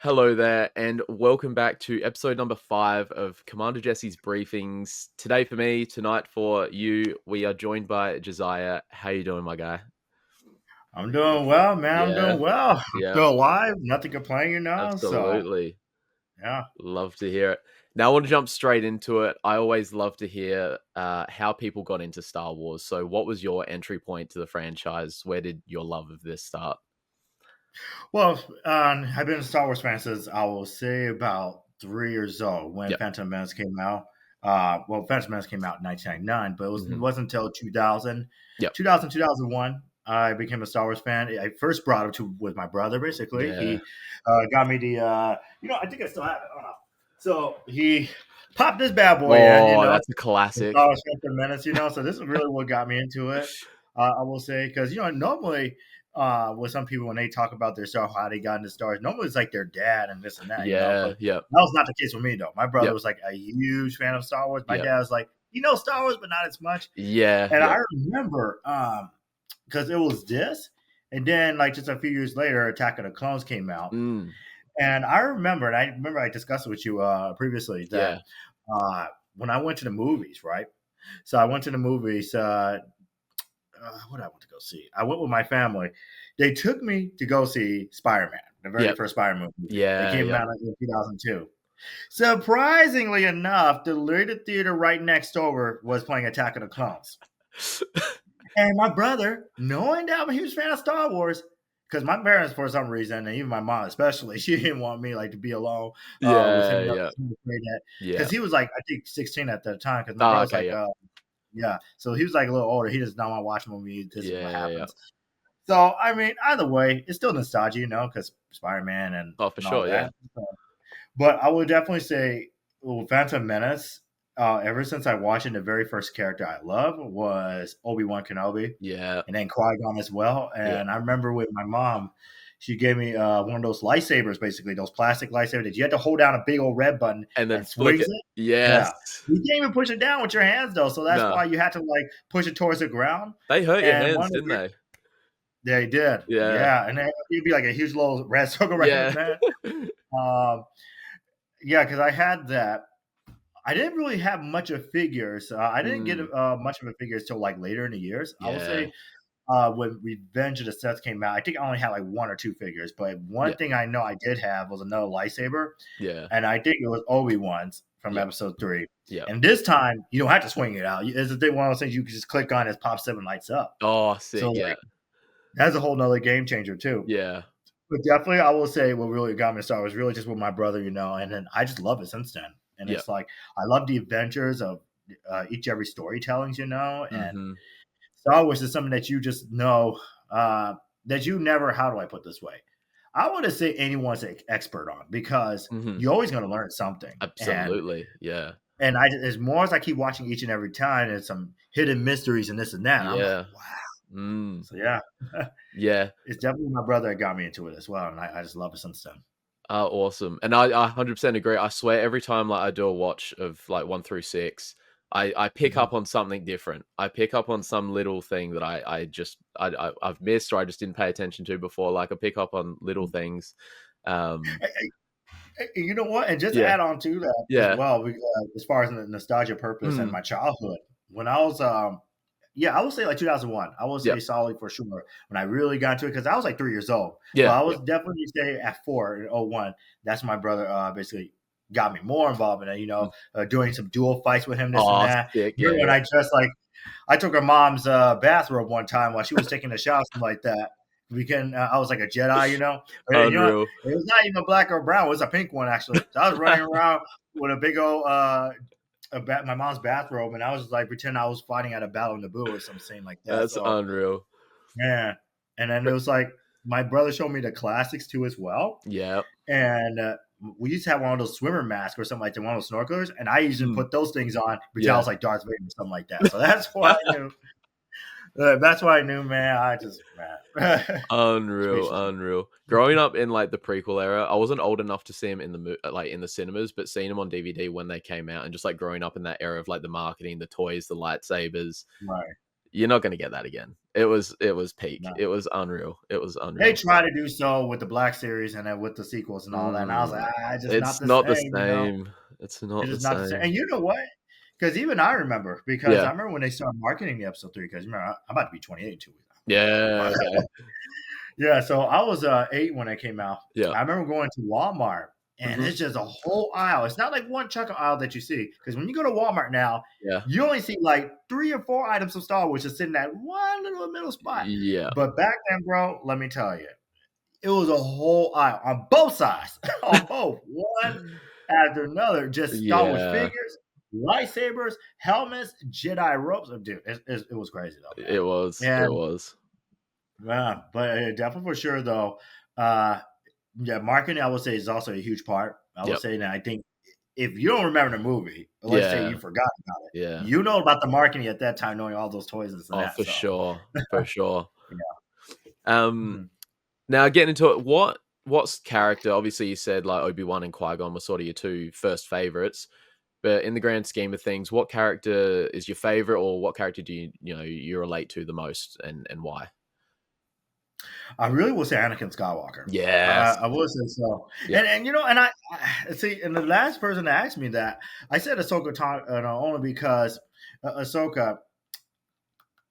Hello there, and welcome back to episode number 5 of Commander Jesse's Briefings. Today for me, tonight for you, we are joined by Josiah. How you doing, my guy? I'm doing well, man. I'm Yeah, doing well. I'm yeah, still alive. Nothing complaining. So absolutely. yeah. Love to hear it. Now, I want to jump straight into it. I always love to hear how people got into Star Wars. So, what was your entry point to the franchise? Where did your love of this start? Well, I've been a Star Wars fan since I will say about 3 years old when Yep. Phantom Menace came out. Phantom Menace came out in 1999, but it Hmm. wasn't until 2000, Yep. 2000, 2001, I became a Star Wars fan. I first brought it to with my brother. Basically, Yeah. he got me the. I think I still have it. Hold on. So he popped this bad boy in. Oh, that's a The classic. Star Wars Phantom Menace. So this is really what got me into it. I will say because normally with some people when they talk about their stuff, how they got into Star Wars, normally it's like their dad and this and that. Yeah. But Yep. that was not the case with me though. My brother Yep. was like a huge fan of Star Wars. My Yep. dad was like, Star Wars, but not as much. Yeah. And I Yep. remember because it was this, and then like just a few years later, Attack of the Clones came out. Mm, And I remember, I discussed it with you previously that yeah. when I went to the movies, right? So I went to the movies. What did I want to go see? I went with my family. They took me to go see Spider Man, the very Yep. first Spider Man movie. It Yeah. came Yep. out in 2002. Surprisingly enough, the little theater right next door was playing Attack of the Clones. And my brother, knowing that I'm a huge fan of Star Wars, because my parents, for some reason, and even my mom especially, she didn't want me like to be alone with Yeah. him. Yeah. Because Yeah. he was like, I think 16 at the time. Because my Oh, brother's okay. like, Yep. yeah. So he was like a little older. He does not want to watch a movie. This is what Yeah. Yeah. happens. So I mean, either way, it's still nostalgia, because Spider Man Oh, for and all sure. Yeah. that. So, but I would definitely say, Phantom Menace. Ever since I watched it, the very first character I loved was Obi-Wan Kenobi, Yeah. and then Qui-Gon as well. Yeah. And I remember with my mom, she gave me one of those lightsabers, basically those plastic lightsabers that you had to hold down a big old red button And then and flick swings it. it. Yes. Yeah, you can't even push it down with your hands though, so that's No. why you had to like push it towards the ground. They hurt your And one hands, of the didn't they? they did, Yeah. yeah, and then it'd be like a huge little red circle right in Yeah. there. Um, yeah, because I had that. I didn't really have much of figures. I didn't get Mm, much of a figures till like later in the years. I would yeah. say when Revenge of the Sith came out, I think I only had like one or two figures. But one Yeah. thing I know I did have was another lightsaber, Yeah. and I think it was Obi-Wan's from Yep. Episode 3. Yep. And this time, you don't have to swing it out. It's one of those things you can just click on, it pops up and lights up. Oh, So sick. Yeah. like that's a whole nother game changer too. Yeah. But definitely, I will say what really got me started was really just with my brother, and then I just love it since then. And Yep. it's like I love the adventures of each every storytellings, and Mhm. Star Wars is something that you just know that you never. How do I put this way? I want to say anyone's an expert on because Mhm. you're always going to learn something, and Absolutely. Yeah. as more as I keep watching each and every time, there's some hidden mysteries and this and that. And I'm like, Yeah. wow. Mm. So yeah, Yeah. it's definitely my brother that got me into it as well, and I just love it since then. Oh, awesome. And I 100% agree. I swear every time like I do a watch of like 1 through 6, I pick Mhm. up on something different. I pick up on some little thing that I've missed or I just didn't pay attention to before. Like I pick up on little things. Um, You know what? And just to yeah. add on to that as Yeah. well, as far as the nostalgia purpose and Mm, my childhood, when I was, yeah, I would say like 2001. I would say yep. solid for sure when I really got into it because I was like 3 years old. But Yeah. I was Yep. definitely say at 4 in 01. That's my brother basically got me more involved in it, Mm. doing some dual fights with him, this and Oh, that. sick. Yeah. Remember when Yeah. I just like I took her mom's bathrobe one time while she was taking a shower, something like that. I was like a Jedi. And you know what? Unreal. It was not even black or brown. It was a pink one, actually. So I was running around with a big old my mom's bathrobe, and I was like pretending I was fighting at a battle in Naboo or something like that. That's So unreal. yeah, and then it was like my brother showed me the classics too as well, Yeah. and we used to have one of those swimmer masks or something like that, one of those snorkelers, and I used to Mm, put those things on, pretend I yeah. was like Darth Vader or something like that. So that's why I knew. That's why I knew, man. I just man, Unreal, speechless. unreal. Growing up in like the prequel era, I wasn't old enough to see them in the like in the cinemas, but seeing them on DVD when they came out, and just like growing up in that era of like the marketing, the toys, the lightsabers, Right. You're not going to get that again. It was peak. No. It was unreal. It was They unreal. try to do so with the Black series and then with the sequels and all that. And I was like, it's just not It's the not the same, you know. same. It's not It's the just not the same. same. And you know what? Because even I remember, because Yeah. I remember when they started marketing the episode 3, because remember, I'm about to be 28 in 2 weeks. Yeah. Okay. Yeah, so I was 8 when it came out. Yeah. I remember going to Walmart, and it's just a whole aisle. It's not like one chunk of aisle that you see, because when you go to Walmart now, Yeah. you only see like 3 or 4 items of Star Wars just sitting at one little middle spot. Yeah. But back then, bro, let me tell you, it was a whole aisle on both sides, on both, one after another, just Star Wars Yeah. figures, lightsabers, helmets, Jedi ropes. Oh, dude, it was crazy though, man. It was. And It was. yeah, but definitely for sure though. Yeah, marketing I would say is also a huge part. I would say that I think if you don't remember the movie, let's say you forgot about it, Yeah. you know about the marketing at that time, knowing all those toys and that. For sure. For sure. Yeah. Now getting into it, what's character? Obviously, you said like Obi-Wan and Qui-Gon were sort of your two first favorites, but in the grand scheme of things, what character is your favorite, or what character do you relate to the most, and why? I really will say Anakin Skywalker. Yes. I will say so. Yeah. And you know, and I see, and the last person that asked me that, I said Ahsoka only because Ahsoka,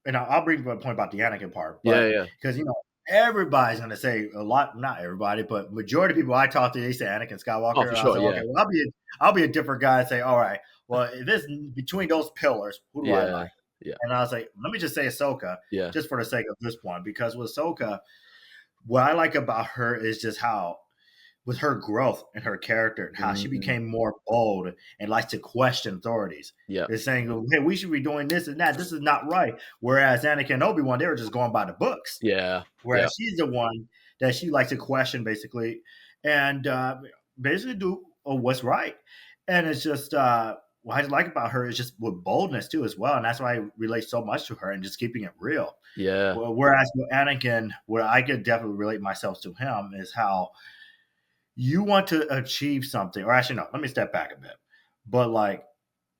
and I'll bring up a point about the Anakin part, but because you know everybody's gonna say a lot, not everybody, but majority of people I talk to, they say Anakin Skywalker. Oh, for sure. Like, okay, well, I'll be a different guy and say, all right, well, if it's between those pillars, who do I like? Yeah. And I was like, let me just say Ahsoka, just for the sake of this point, because with Ahsoka, what I like about her is just how, with her growth and her character, and how she became more bold and likes to question authorities. Yeah, they're saying, "Hey, we should be doing this and that. This is not right." Whereas Anakin and Obi-Wan, they were just going by the books. Yeah. Whereas she's the one that she likes to question, basically, and basically do what's right. And it's just what I like about her is just with boldness too, as well, and that's why I relate so much to her and just keeping it real. Yeah. Whereas with Anakin, where I could definitely relate myself to him is how you want to achieve something, or actually, no, let me step back a bit. But like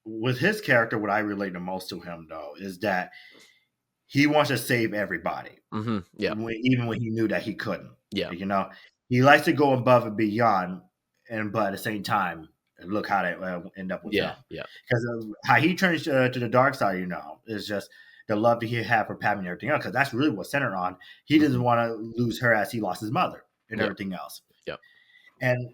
with his character, what I relate the most to him though is that he wants to save everybody. Yeah. Even when he knew that he couldn't. Yeah. You know, he likes to go above and beyond, but at the same time, look how they end up with him. Yeah. Because how he turns to the dark side, you know, is just the love that he had for Padme and everything else. Because that's really what's centered on. He doesn't want to lose her as he lost his mother and everything else. Yeah. And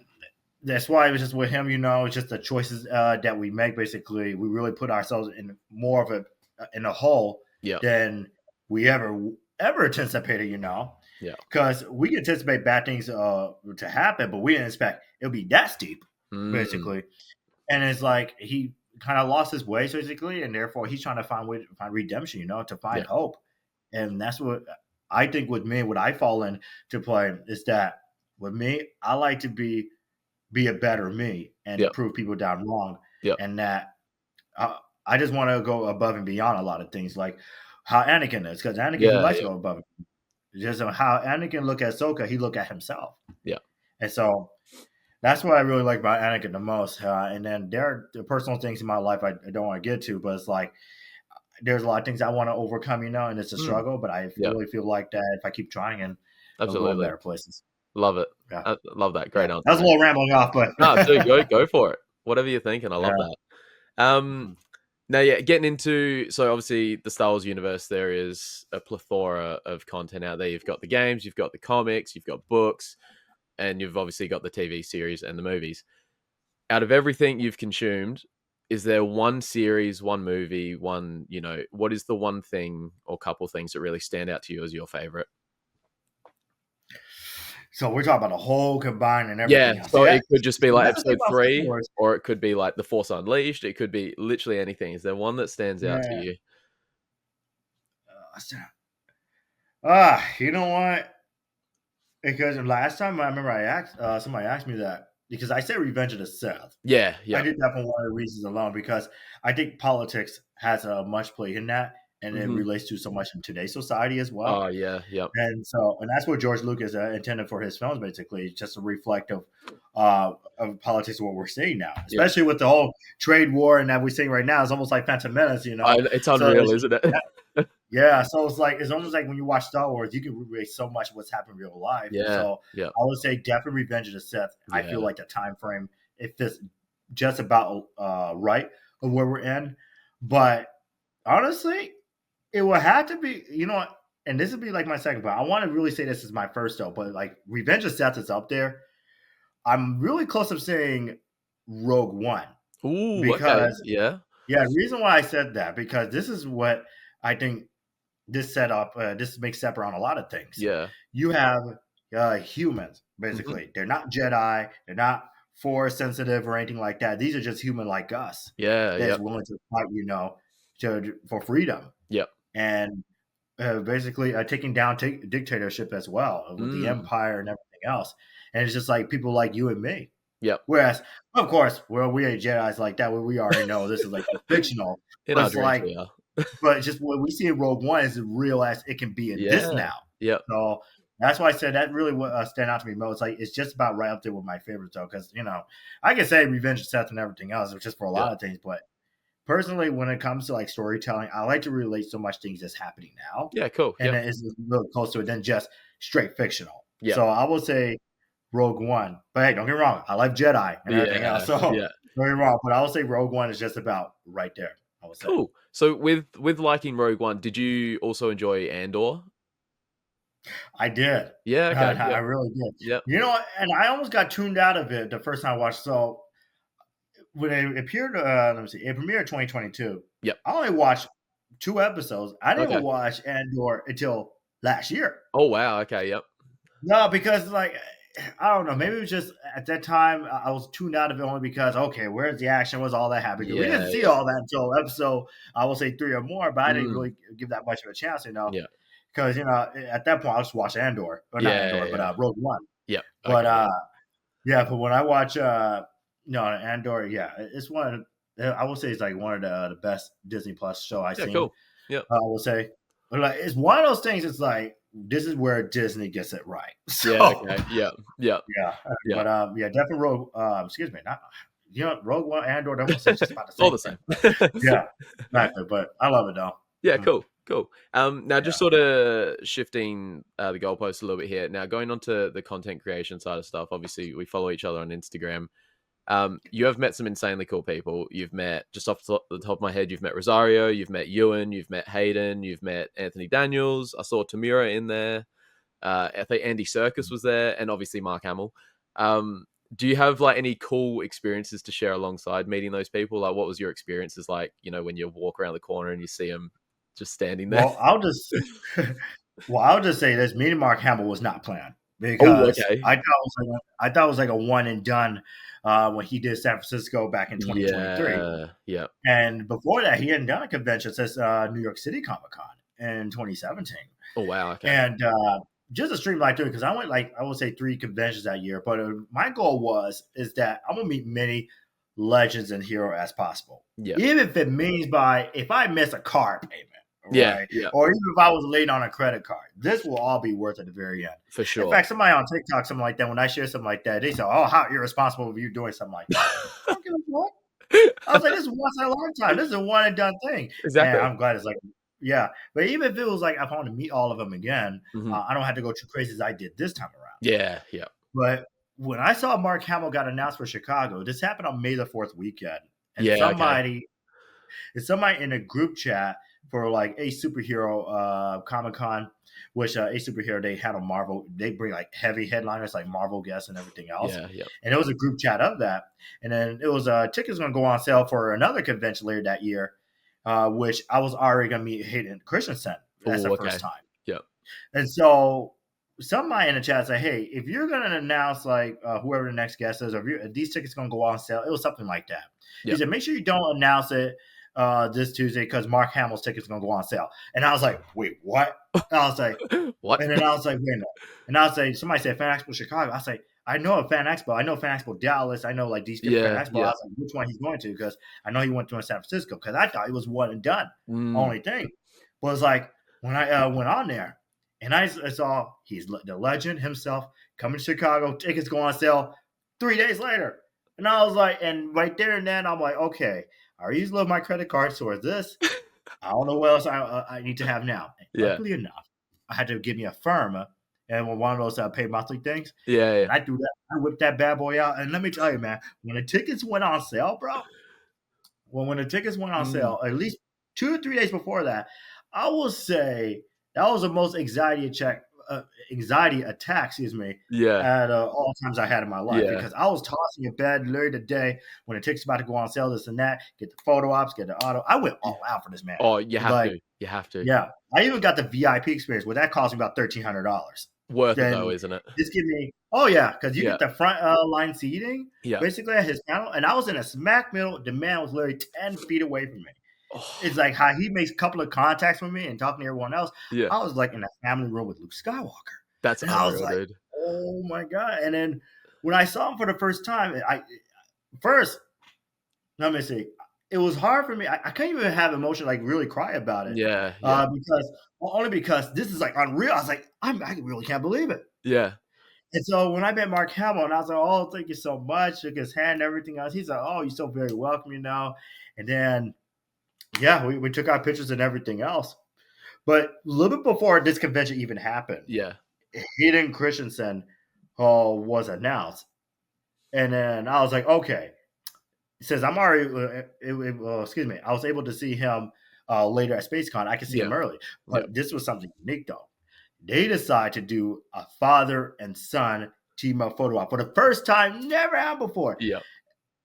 that's why it was just with him, you know, it's just the choices that we make. Basically, we really put ourselves in more of a hole than we ever anticipated, you know. Yeah. Because we can anticipate bad things to happen, but we didn't expect it'll be that steep, basically. And it's like he kind of lost his way, basically, and therefore he's trying to find redemption, you know, to find hope. And that's what I think with me, what I fall into play is that with me, I like to be a better me and prove people down wrong. And that I just want to go above and beyond a lot of things, like how Anakin is, because Anakin he likes to go above. Just how Anakin look at Ahsoka, he look at himself. Yeah. And so that's what I really like about Anakin the most. And then there are the personal things in my life I don't want to get to, but it's like there's a lot of things I want to overcome, you know, and it's a struggle, but I really feel like that if I keep trying, and I'll go in better places. Love it. I love that. Great answer. That was a little rambling off, but no, dude, go for it. Whatever you're thinking, I love that. Now, getting into, so obviously the Star Wars universe, there is a plethora of content out there. You've got the games, you've got the comics, you've got books, and you've obviously got the TV series and the movies. Out of everything you've consumed, is there one series, one movie, one, you know, what is the one thing or couple things that really stand out to you as your favorite? So we're talking about the whole combined and everything. Yeah, so it could just be like episode 3, or it could be like The Force Unleashed. It could be literally anything. Is there one that stands out to you? You know what? Because last time I remember I asked somebody asked me that, because I said Revenge of the Sith. Yeah. I did that for one of the reasons alone, because I think politics has a much play in that. And it relates to so much in today's society as well. Oh, yeah, yep. And that's what George Lucas intended for his films, basically, just a reflect of politics, what we're seeing now, especially with the whole trade war and that we're seeing right now. It's almost like Phantom Menace, you know. It's unreal, isn't it? Yeah, so it's like it's almost like when you watch Star Wars, you can relate so much of what's happened in real life. Yeah, So yeah, I would say definitely Revenge of the Sith. I feel yeah. like the time frame it fits just about right of where we're in. But honestly, it will have to be, and this would be like my second, but I want to really say this is my first though. But like Revenge of the Sith is up there. I'm really close to saying Rogue One Ooh, okay, because yeah, yeah, the reason why I said that because this is what I think this setup, this makes separate on a lot of things. yeah. You have humans, Mhm. basically. They're not Jedi. They're not Force sensitive or anything like that. These are just human like us Yeah, that's yep, willing to fight, for freedom yep. and basically taking down dictatorship as well with the Mm, empire and everything else. And it's just like people like you and me. yep. Whereas, of course, well, we are Jedi's like that. We already know this is like fictional, In but our it's dreams, like we are. but just what we see in Rogue One is real as it can be in this Yeah, now. yep, So that's why I said that really what stand out to me most. Like it's just about right up there with my favorites though, because I can say Revenge of Seth and everything else, which is for a yeah, lot of things. But personally, when it comes to like storytelling, I like to relate so much things that's happening now, yeah, cool, and yep, it's a little closer than just straight fictional. yep. So I will say Rogue One. But hey, don't get me wrong, I like Jedi and everything else. Yeah, So don't yeah. get me wrong, but I will say Rogue One is just about right there. I would say. Cool. So with liking Rogue One, did you also enjoy Andor? I did. Yeah, I, okay, I yep, really did. yep, And I almost got tuned out of it the first time I watched. So when it appeared, let me see, it premiered 2022. yep. I only watched 2 episodes. I didn't Okay. watch Andor until last year. Oh, wow, okay, yep. No, because like I don't know, maybe it was just at that time I was tuned out of it only because okay, where's the action? Where's all that happening? Because we Yeah, didn't see yeah. all that until episode I will say 3 or more, but I didn't Mm, really give that much of a chance, yeah. because at that point I just watched Andor or not Yeah, Andor, but yeah. Rogue One. Yep, But okay, yep. yeah, but when I watch no Andor, yeah, it's one of I will say it's like one of the best Disney Plus show I've Yeah, seen. cool. Yep. I will say, but like it's one of those things. It's like this is where Disney gets it right. Yeah, So okay, yep, yep, yeah, yep. but yeah, definitely Rogue. Excuse me, not Rogue One, Andor. They're almost it's just about the All same the thing. same. But yeah, exactly. But I love it though. Yeah, Mhm. cool, cool. Now just Yeah. sort of shifting the goalposts a little bit here. Now going on to the content creation side of stuff, obviously we follow each other on Instagram. You have met some insanely cool people. You've met, just off the top of my head, you've met Rosario, you've met Ewan, you've met Hayden, you've met Anthony Daniels. I saw Tamura in there. I think Andy Serkis was there, and obviously Mark Hamill. Um, do you have like any cool experiences to share alongside meeting those people? Like, what was your experiences like? When you walk around the corner and you see them just standing there. Well, I'll just say this: meeting Mark Hamill was not planned Oh, because okay. I thought it was like a one and done when he did San Francisco back in 2023. Yeah, yeah. And before that, he hadn't done a convention since New York City Comic Con in 2017. Oh, wow. Okay. And just to streamline through, because I went like I would say 3 conventions that year. But my goal is that I'm gonna meet many legends and heroes as possible, Yeah, even if it means if I miss a car payment, yeah, right, yeah. or even if I was late on a credit card, this will all be worth at the very end. For In sure. fact, somebody on TikTok, something like that, when I share something like that, they say, "Oh, how irresponsible of you doing something like that." I don't give a fuck. I was like, this is once in a lifetime. This is a one and done thing. And Exactly. I'm glad it's like, yeah. But even if it was like, if I want to meet all of them again, Hmm. I don't have to go too crazy as I did this time around. Yeah, yeah, But when I saw Mark Hamill got announced for Chicago, this happened on May the 4th weekend. And yeah. Okay. somebody in a group chat for like a superhero Comic Con, which a superhero they had on Marvel. They bring like heavy headliners like Marvel guests and everything else. Yeah, yeah, And it was a group chat of that. And then it was tickets going to go on sale for another convention later that year, which I was already going to meet Hayden Christensen. That's the Oh, first okay. time. Yeah, And so somebody in the chat said, "Hey, if you're going to announce like whoever the next guest is, or if these tickets going to go on sale," it was something like that. He yeah. said, "Make sure you don't announce it this Tuesday because Mark Hamill's tickets going to go on sale." And I was like, "Wait, what?" And I was like, What? and then I was like, "Wait a minute." And I was like, somebody said Fan Expo Chicago. I was like, I know a Fan Expo. I know Fan Expo Dallas. I know like these different Fan Yeah, Expo. I yeah. was like, which one he's going to? Because I know he went to in San Francisco because I thought it was one and done. Mm, Only thing was like when I went on there and I saw he's the legend himself coming to Chicago. Tickets go on sale 3 days later. And I was like, and right there and then I'm like, okay, I already used my credit card towards this. I don't know what else I need to have now. Yeah. Luckily enough, I had to give me a firm and one of those pay monthly things, Yeah, yeah. and I threw that. I whipped that bad boy out, and let me tell you, man, when the tickets went on sale, bro, when the tickets went on Mm. sale, at least 2 or 3 days before that, I will say that was the most anxiety attack, excuse me, Yeah. at all times I had in my life Yeah. because I was tossing in bed literally the day when the ticket's about to go on sale, this and that, get the photo ops, get the auto. I went Yeah. all out for this man. Oh, you have Like, to. You have to. yeah, I even got the VIP experience. Well, that cost me about $1,300. Worth it though, Then isn't it? just give me, oh yeah, because you Yeah. get the front line seating Yeah. basically at his panel, and I was in a smack middle. The man was literally 10 feet away from me. Oh, It's like how he makes a couple of contacts with me and talking to everyone else. yeah. I was like in a family room with Luke Skywalker, That's and I was unreal, like, dude. oh my god! And then when I saw him for the first time, I first let me see. It was hard for me. I can't even have emotion like really cry about it Yeah, yeah. because only because this is like unreal. I was like, I really can't believe it. Yeah. And so when I met Mark Hamill, and I was like, "Oh, thank you so much," shook his hand and everything else. He's like, "Oh, you're so very welcome," you know. And then, yeah, we took our pictures and everything else. But a little bit before this convention even happened, Yeah. Hayden Christensen was announced, and then I was like, "Okay." He says, "I'm already." Excuse me. I was able to see him later at SpaceCon. I could see him Yeah. early, Yeah. but this was something unique, though. They decide to do a father and son team up photo op for the first time, never happened before. Yeah.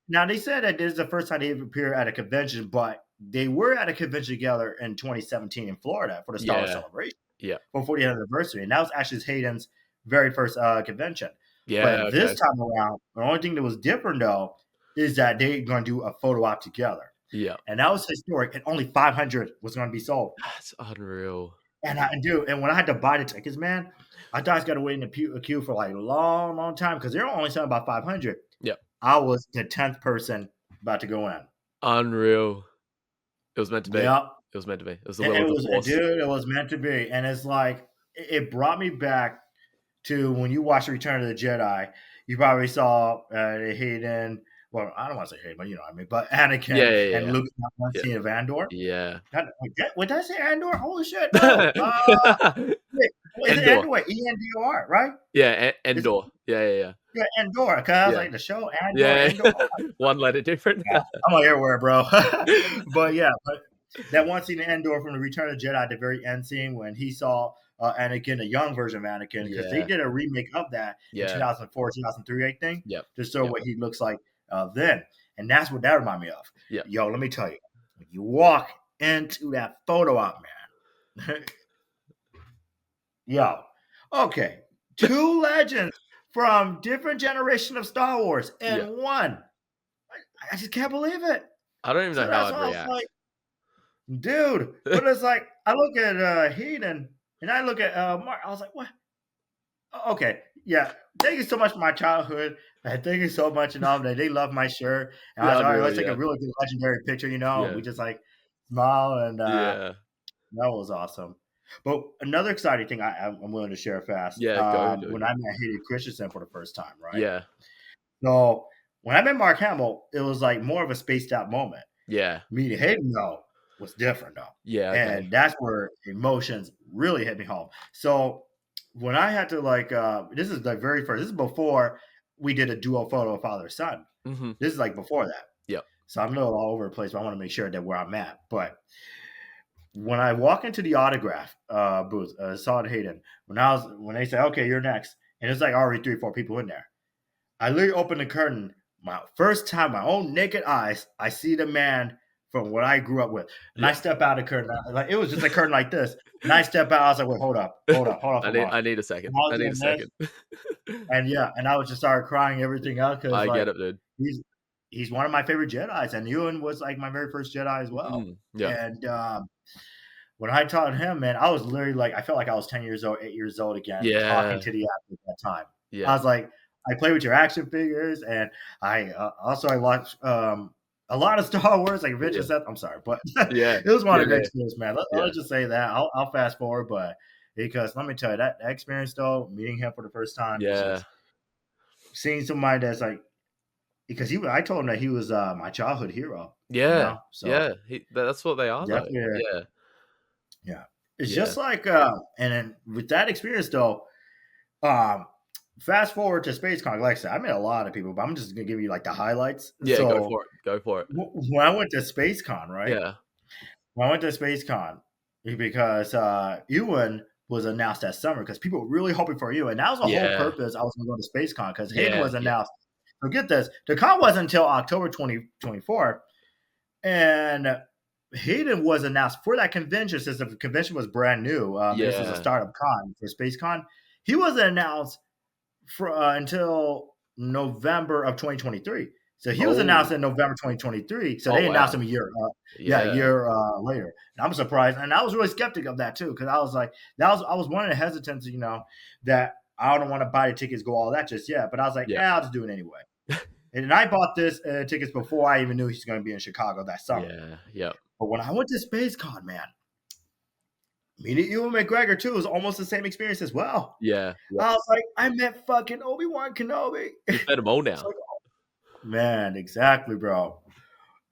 Now they said that this is the first time they ever appear at a convention, but they were at a convention together in 2017 in Florida for the Star Wars Yeah. Celebration Yeah. for 40th anniversary, and that was actually Hayden's very first convention. Yeah, But this okay. time around, the only thing that was different though is that they're going to do a photo op together, Yeah. and that was historic. And only 500 was going to be sold. That's unreal. And I do. And when I had to buy the tickets, man, I thought I was going to wait in the queue for like a long, long time because they're only selling about 500. Yeah. I was the 10th person about to go in. Unreal. It was meant to be. Yep. It was meant to be. It was the And will it of the was, force. dude, it was meant to be. And it's like, it brought me back to when you watched Return of the Jedi. You probably saw Hayden. Well, I don't want to say Hayden, but you know what I mean. But Yeah, Anakin yeah, and yeah. Luke in that one Yeah. scene of Andor. Yeah. Would I say Andor? Holy shit, no. Wait, is it Endor. Andor? Wait, Endor, right? Yeah, Is it, Endor. Yeah. yeah, Andor. Because I was Yeah. like, the show Andor, Yeah. Andor. One letter different. Yeah, I'm like everywhere, bro. But yeah, but that one scene in Endor from the Return of the Jedi, the very end scene when he saw Anakin, a young version of Anakin, because they Yeah. did a remake of that in Yeah. 2004, 2003, I think, Yep. to show Yep. what he looks like then. And that's what that reminded me of. Yep. Yo, let me tell you, when you walk into that photo op, man, yo, okay, two legends from different generation of Star Wars Yeah. in one. I just can't believe it. I don't even So know how that's I'd why I was like, react. dude. But it's like I look at Hayden and I look at Mark. I was like, what? Okay, yeah. Thank you so much for my childhood. And thank you so much and all that. They love my shirt. And I was like, all right, Unreal, let's take a yeah. really good legendary picture, you know. And Yeah. we just like smile and Yeah. that was awesome. But another exciting thing I'm willing to share fast. Yeah, go, dude. When I met Hayden Christensen for the first time, right? Yeah. So when I met Mark Hamill, it was like more of a spaced out moment. Yeah. Meeting Hayden though was different though. Yeah, okay. And that's where emotions really hit me home. So when I had to like this is the very first, this is before we did a duo photo of father son. Mhm. This is like before that. Yep. So I'm a little all over the place, but I want to make sure that where I'm at. But when I walk into the autograph booth, saw Hayden, when they say, okay, you're next, and it's like already 3 or 4 people in there. I literally opened the curtain. My first time, my own naked eyes, I see the man from what I grew up with. And I step out of the curtain. Like it was just a curtain like this. And I step out, I was like, wait, hold up for a moment. I need a second. And I was I need a doing this, second. and yeah, and I was just started crying everything else because I get like it, dude. he's one of my favorite Jedis, and Ewan was like my very first Jedi as well. Yeah. And when I taught him, man, I was literally like, I felt like I was 10 years old, 8 years old again, talking to the actor at that time. Yeah. I was like, I play with your action figures, and I watched a lot of Star Wars, like Rich and Seth. I'm sorry, but Yeah. it was one of the great experiences, man. Yeah. Let's just say that. I'll fast forward, but because let me tell you that experience though, meeting him for the first time, Yeah. seeing somebody that's like because I told him that he was my childhood hero. Yeah, So yeah. That's what they are, though. definitely, Yeah, yeah. It's yeah, just like, and then with that experience though, um, fast forward to SpaceCon. Like I said, I met a lot of people, but I'm just gonna give you like the highlights. yeah. Go So for it. Go for it. when I went to SpaceCon, right? Yeah, When I went to SpaceCon, because Ewan was announced that summer because people were really hoping for Ewan. And that was the whole yeah, purpose I was going to go to SpaceCon because Hayden yeah, was yeah, announced. So get this, the con wasn't until October 2024, and Hayden was announced for that convention since the convention was brand new. This was a yeah. startup con for SpaceCon. He wasn't announced for until November of 2023. So he was Oh, announced in November 2023. So oh they announced wow. him a year, a Yeah, year later. And I'm surprised, and I was really skeptic of that too, because I was like, I was one of the hesitants, that I don't want to buy the tickets, go all that just yet. But I was like, yeah, I'll just do it anyway. And then I bought this tickets before I even knew he's going to be in Chicago that summer. yeah, yeah, But when I went to SpaceCon, man, meeting Ewan McGregor too was almost the same experience as well. yeah, yeah. I was like, I met fucking Obi-Wan Kenobi. You've met them all It's now. like, man, exactly, bro.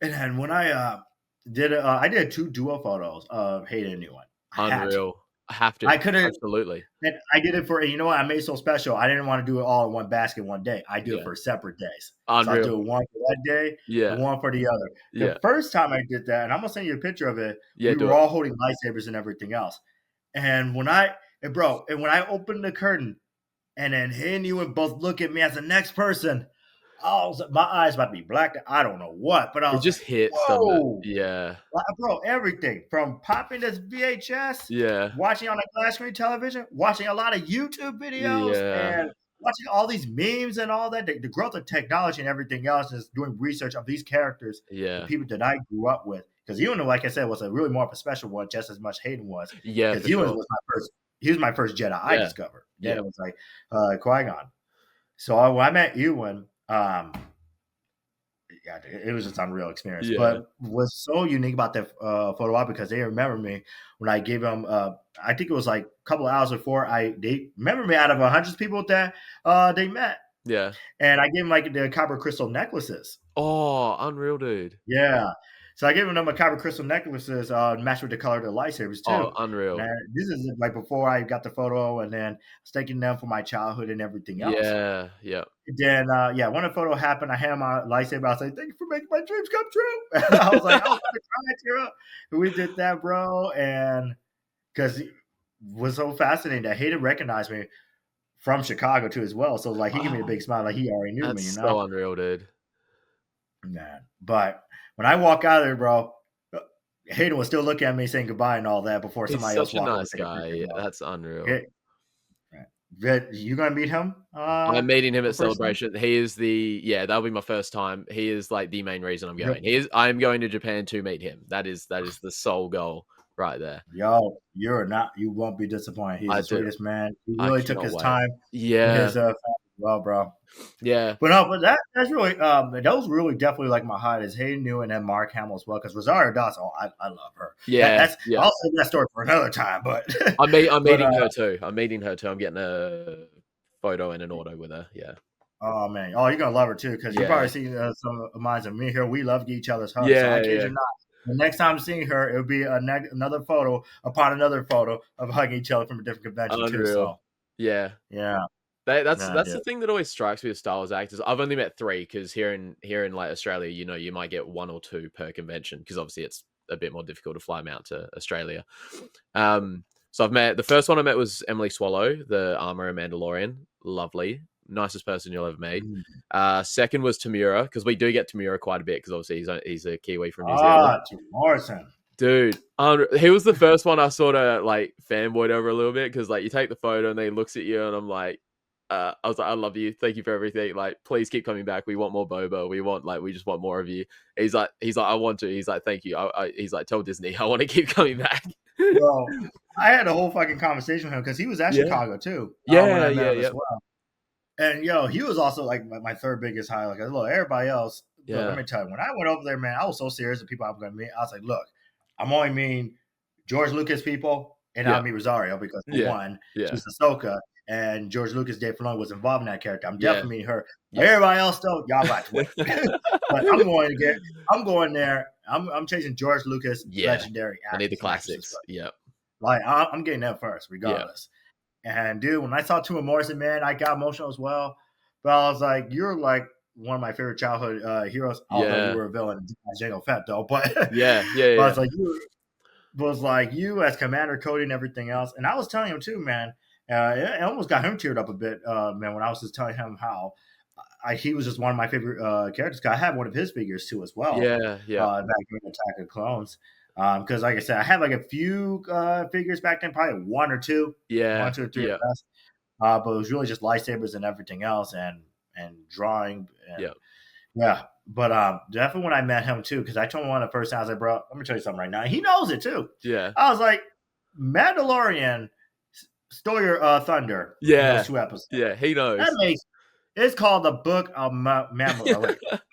And then when I I did 2 duo photos of Hayden and Ewan. I had to. Unreal. I have to. I couldn't, Absolutely. and I did it for, you know what? I made it so special. I didn't want to do it all in one basket one day. I do it Yeah. for separate days. So I Unreal. do it one for that day Yeah. and one for the other. Yeah. The first time I did that, and I'm gonna send you a picture of it, Yeah. we Do were it. all holding lightsabers and everything else. And when I opened the curtain, and then he and you would both look at me as the next person, my eyes about to be black. I don't know what, but I It was just like, hits, doesn't it? whoa. Yeah. Like, bro, everything from popping this VHS, Yeah. watching on a glass screen television, watching a lot of YouTube videos, Yeah. and watching all these memes and all that. The growth of technology and everything else is doing research of these characters, the Yeah. people that I grew up with. Because Ewan, like I said, was a really more of a special one, just as much Hayden was. Yeah, Because for Ewan sure. was my first. He was my first Jedi I Yeah. discovered. Then Yeah. it was like Qui-Gon. So when I met Ewan, yeah, it was just an unreal experience. Yeah. But what's so unique about that photo op, because they remember me when I gave them, I think it was like a couple of hours before, they remember me out of hundreds of people that they met. Yeah. And I gave them like the copper crystal necklaces. Oh, unreal, dude. Yeah. So I gave them a copper crystal necklaces matched with the color of the lightsabers Oh, too. unreal. Man, this is like before I got the photo, and then I was thanking them for my childhood and everything else. Yeah. Yeah. Then, when the photo happened, I had my lightsaber. I was like, "Thank you for making my dreams come true." I was like, "I was about to cry, tear up." And we did that, bro, and because it was so fascinating that Hayden recognized me from Chicago too, as well. So like, he gave me a Oh, big smile, like he already knew me, that's so unreal, dude. Man, but when I walk out of there, bro, Hayden was still looking at me saying goodbye and all that before He's somebody else such a walked over nice to take a guy. picture, Yeah, bro. that's unreal. Okay. You gonna meet him? I'm meeting him at Personally? Celebration. He is that'll be my first time. He is like the main reason I'm Yep. going. I'm going to Japan to meet him. That is the sole goal right there. Yo, you won't be disappointed. He's I the do. sweetest man. He I really took cannot his wait. time with Yeah. his family as well, bro. Yeah. But no, but that's really that was really definitely like my highlight is Hayden New and then Mark Hamill as well, because Rosario Dawson, I love her. Yeah. I'll save that story for another time. But I'm but, meeting her too. I'm meeting her too. I'm getting a photo and an auto with her. Yeah. oh man, you're gonna love her too, because you Yeah. probably see some of mine and me here. We love each other's hugs. Yeah, So I kid yeah. you not. The next time I'm seeing her, it'll be another photo upon another photo of hugging each other from a different convention too. Unreal. So Yeah. yeah, That's man, the thing that always strikes me with Star Wars actors. I've only met 3 because here in like Australia, you might get 1 or 2 per convention because obviously it's a bit more difficult to fly them out to Australia. So the first one I met was Emily Swallow, the armorer Mandalorian. Lovely, nicest person you'll ever meet. Second was Tamura, because we do get Tamura quite a bit because obviously he's a Kiwi from New Zealand. Morrison. Dude, he was the first one I sort of like fanboyed over a little bit because like you take the photo and he looks at you and I'm like, I was like, I love you, thank you for everything. Like, please keep coming back. We want more Boba. We just want more of you. He's like, I want to. He's like, thank you. He's like, tell Disney I want to keep coming back. Bro, I had a whole fucking conversation with him because he was at Chicago too. When I met him as well. And he was also like my third biggest highlight. Like, look, everybody else. Look, let me tell you, when I went over there, man, I was so serious with people I'm going to meet. I was like, look, I'm only meeting George Lucas people, and I'll meet Rosario because for one, she's Ahsoka, and George Lucas, Dave Filoni was involved in that character, I'm Yeah. definitely meeting her. Yeah. Everybody else though, y'all got to wait. But I'm going there. I'm chasing George Lucas legendary actors. I need the classics. Yeah. Like I'm getting them first, regardless. And dude, when I saw Tuma Morrison, man, I got emotional as well. But I was like, you're like one of my favorite childhood heroes. Although you were a villain, Jango Fett, though. But but I was like you as Commander Cody and everything else. And I was telling him too, man. It almost got him teared up a bit, man, when I was just telling him how he was just one of my favorite characters. I had one of his figures too as well. Back in Attack of the Clones. Because like I said, I had like a few figures back then, probably one or two. 1, 2, 3 at best. But it was really just lightsabers and everything else and drawing. And, but definitely when I met him too, because I told him one of the first times, I was like, bro, let me tell you something right now. He knows it too. Yeah. I was like, Mandalorian stole your thunder. In those 2 episodes. Yeah, he knows. It's called the Book of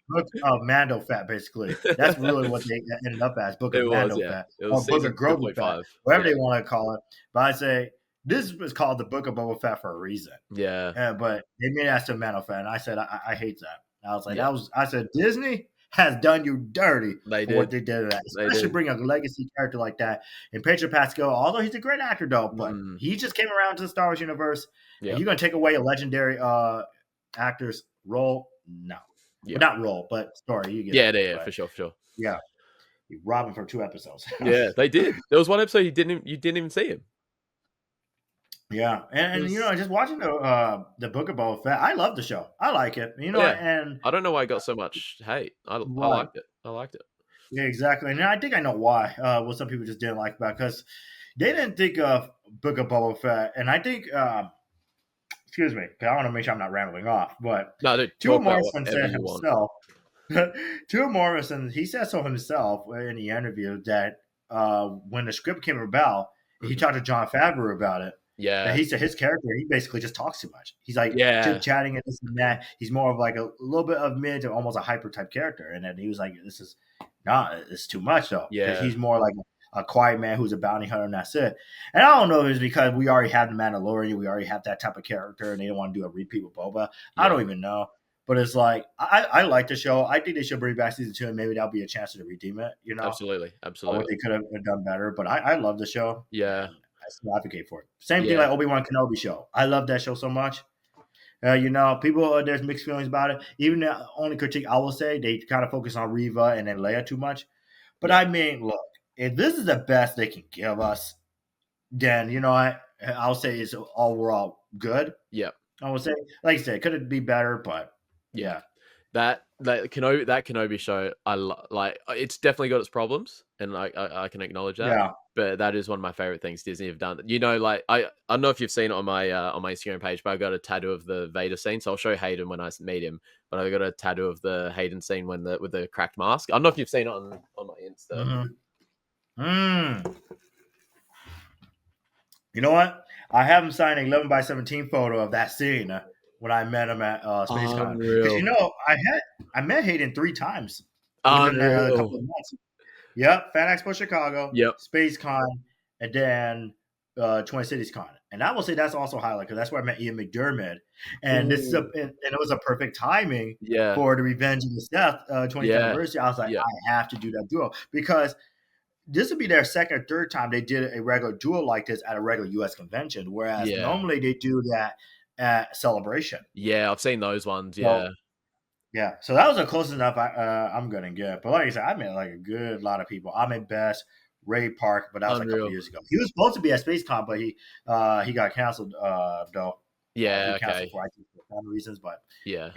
Book of Mando Fett, basically. That's really what they ended up as, Book of Mando Fett. Or Book of Grogu Fett, whatever they want to call it. But I say, this is called the Book of Boba Fett for a reason. Yeah. But they made it as to Mando Fett, and I said, I hate that. I was like, I said, Disney has done you dirty for what they did to that. Especially bring a legacy character like that. And Pedro Pascal, although he's a great actor, though, but he just came around to the Star Wars universe. And you're going to take away a legendary actor's role? No. Well, not role, but story. You get it, for sure. Yeah. You robbed him for 2 episodes. Yeah, they did. There was one episode you didn't even see him. Yeah, and you know, just watching the Book of Boba Fett, I love the show. I like it. You know, and I don't know why it got so much hate. I liked it. I liked it. Yeah, exactly. And I think I know why. What some people just didn't like about it, because they didn't think of Book of Boba Fett, and I think. Excuse me, because I want to make sure I'm not rambling off. But Tua Morrison said himself. Tua Morrison, he said so himself in the interview that when the script came about, he talked to Jon Favreau about it. Yeah, he said his character, he basically just talks too much. He's like chit-chatting and this and that. He's more of like a little bit of mid to almost a hyper type character. And then he was like, it's too much though. Yeah, he's more like a quiet man who's a bounty hunter, and that's it. And I don't know if it's because we already have the Mandalorian, we already have that type of character, and they don't want to do a repeat with Boba. I don't even know. But it's like, I like the show. I think they should bring back season 2, and maybe that'll be a chance to redeem it. You know, absolutely. What they could have done better. But I love the show. Yeah, I still advocate for it. Same thing like Obi-Wan Kenobi show. I love that show so much. You know, people, there's mixed feelings about it. Even the only critique I will say, they kind of focus on Reva and then Leia too much. But I mean, look, if this is the best they can give us, then, you know, I'll say it's overall good. Yeah. I would say, like I said, could it be better? But yeah. That Kenobi show, like. It's definitely got its problems, and I can acknowledge that. Yeah. But that is one of my favorite things Disney have done. You know, like I don't know if you've seen it on my Instagram page, but I got a tattoo of the Vader scene. So I'll show Hayden when I meet him. But I got a tattoo of the Hayden scene with the cracked mask. I don't know if you've seen it on my Insta. You know what? I have him sign an 11x17 photo of that scene when I met him at SpaceCon. Because you know, I met Hayden 3 times within a couple of months. Yep, Fan Expo Chicago, SpaceCon, and then Twin Cities Con. And I will say that's also highlight, because that's where I met Ian McDermott. And this is and it was a perfect timing for the Revenge of the Sith 20th anniversary. I was like, I have to do that duo, because this would be their second or third time they did a regular duel like this at a regular U.S. convention, whereas normally they do that at Celebration. Yeah, I've seen those ones. Yeah. So that was the closest enough I'm gonna get. But like I said, I met like a good lot of people. I met Best, Ray Park, but that was like a couple years ago. He was supposed to be at SpaceCon, but he got canceled though. Yeah, canceled for family reasons, but yeah.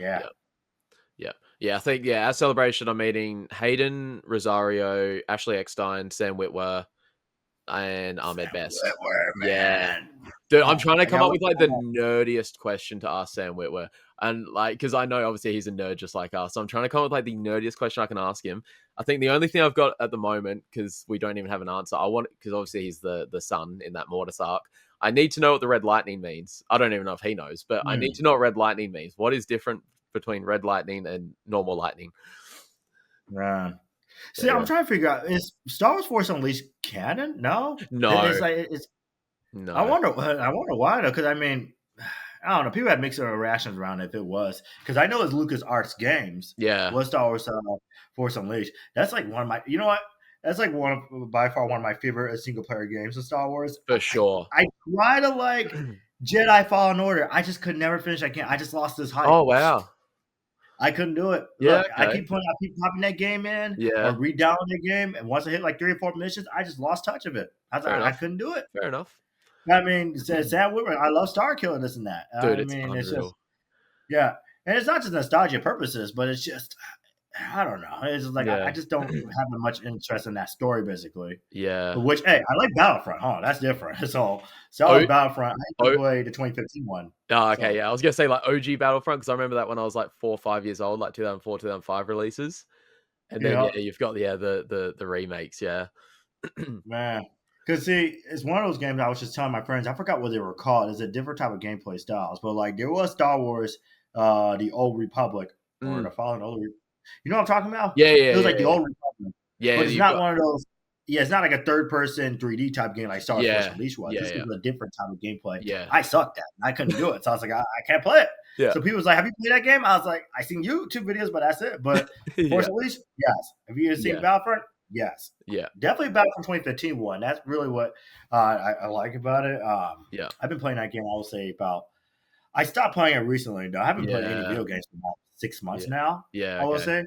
I think at Celebration I'm meeting Hayden, Rosario, Ashley Eckstein, Sam Witwer, and Ahmed Best. Man. Dude, I'm trying to come up with like the nerdiest question to ask Sam Witwer, and like, because I know obviously he's a nerd just like us, so I'm trying to come up with like the nerdiest question I can ask him. I think the only thing I've got at the moment, because we don't even have an answer, because obviously he's the son in that Mortis arc. I need to know what the red lightning means. I don't even know if he knows, but I need to know what red lightning means. What is different between red lightning and normal lightning? Yeah. See, I'm trying to figure out, is Star Wars Force Unleashed canon? No. No. It's like, no. I wonder why though, because I mean, I don't know. People had mixed reactions around if it was because I know it's Lucas Arts games. Yeah, Was Star Wars Force Unleashed. That's like one of my. You know what? That's like by far one of my favorite single player games of Star Wars. for sure. I try to like Jedi Fallen Order. I just could never finish that game. I just lost this hype. Oh wow. I couldn't do it. Yeah. Look, I Okay. keep popping that game in or Yeah. re-downloading the game, and once I hit like 3 or 4 missions, I just lost touch of it. Fair I enough. couldn't do it. Fair enough. I mean, Sam Woodward, I love Star Killer, this and that. Dude, I it's mean, it's just unreal. yeah, and it's not just nostalgia purposes, but it's just I don't know. It's just like I Yeah. just don't have much interest in that story, basically. Yeah. Which, hey, I like Battlefront. Huh? That's different. So Star Oh, Wars Battlefront. I used to play the 2015 one. oh, okay, So yeah. I was gonna say like OG Battlefront because I remember that when I was like 4 or 5 years old, like 2004, 2005 releases. And then yeah, yeah, you've got the remakes, yeah. man. Because see, it's one of those games I was just telling my friends. I forgot what they were called. It's a different type of gameplay styles, but like there was Star Wars, the Old Republic or Mm. the Fallen Old. You know what I'm talking about? Yeah, yeah, It was like yeah, the yeah. Old Republic, Yeah, but it's you've not got one of those. Yeah, it's not like a third-person 3D type game like Star Wars Force yeah, Unleashed was. yeah, This yeah, was a different type of gameplay. yeah, I sucked at. I couldn't do it, so I was like, I can't play it. yeah, So people was like, "Have you played that game?" I was like, "I seen YouTube videos, but that's it." But yeah, Force Unleashed, yes. Have you seen yeah, Battlefront? Yes. yeah, Definitely Battlefront 2015 one. That's really what I like about it. yeah, I've been playing that game, I will say, about. I stopped playing it recently, though. I haven't played any yeah, video games for about 6 months yeah, now, yeah, I will okay. say,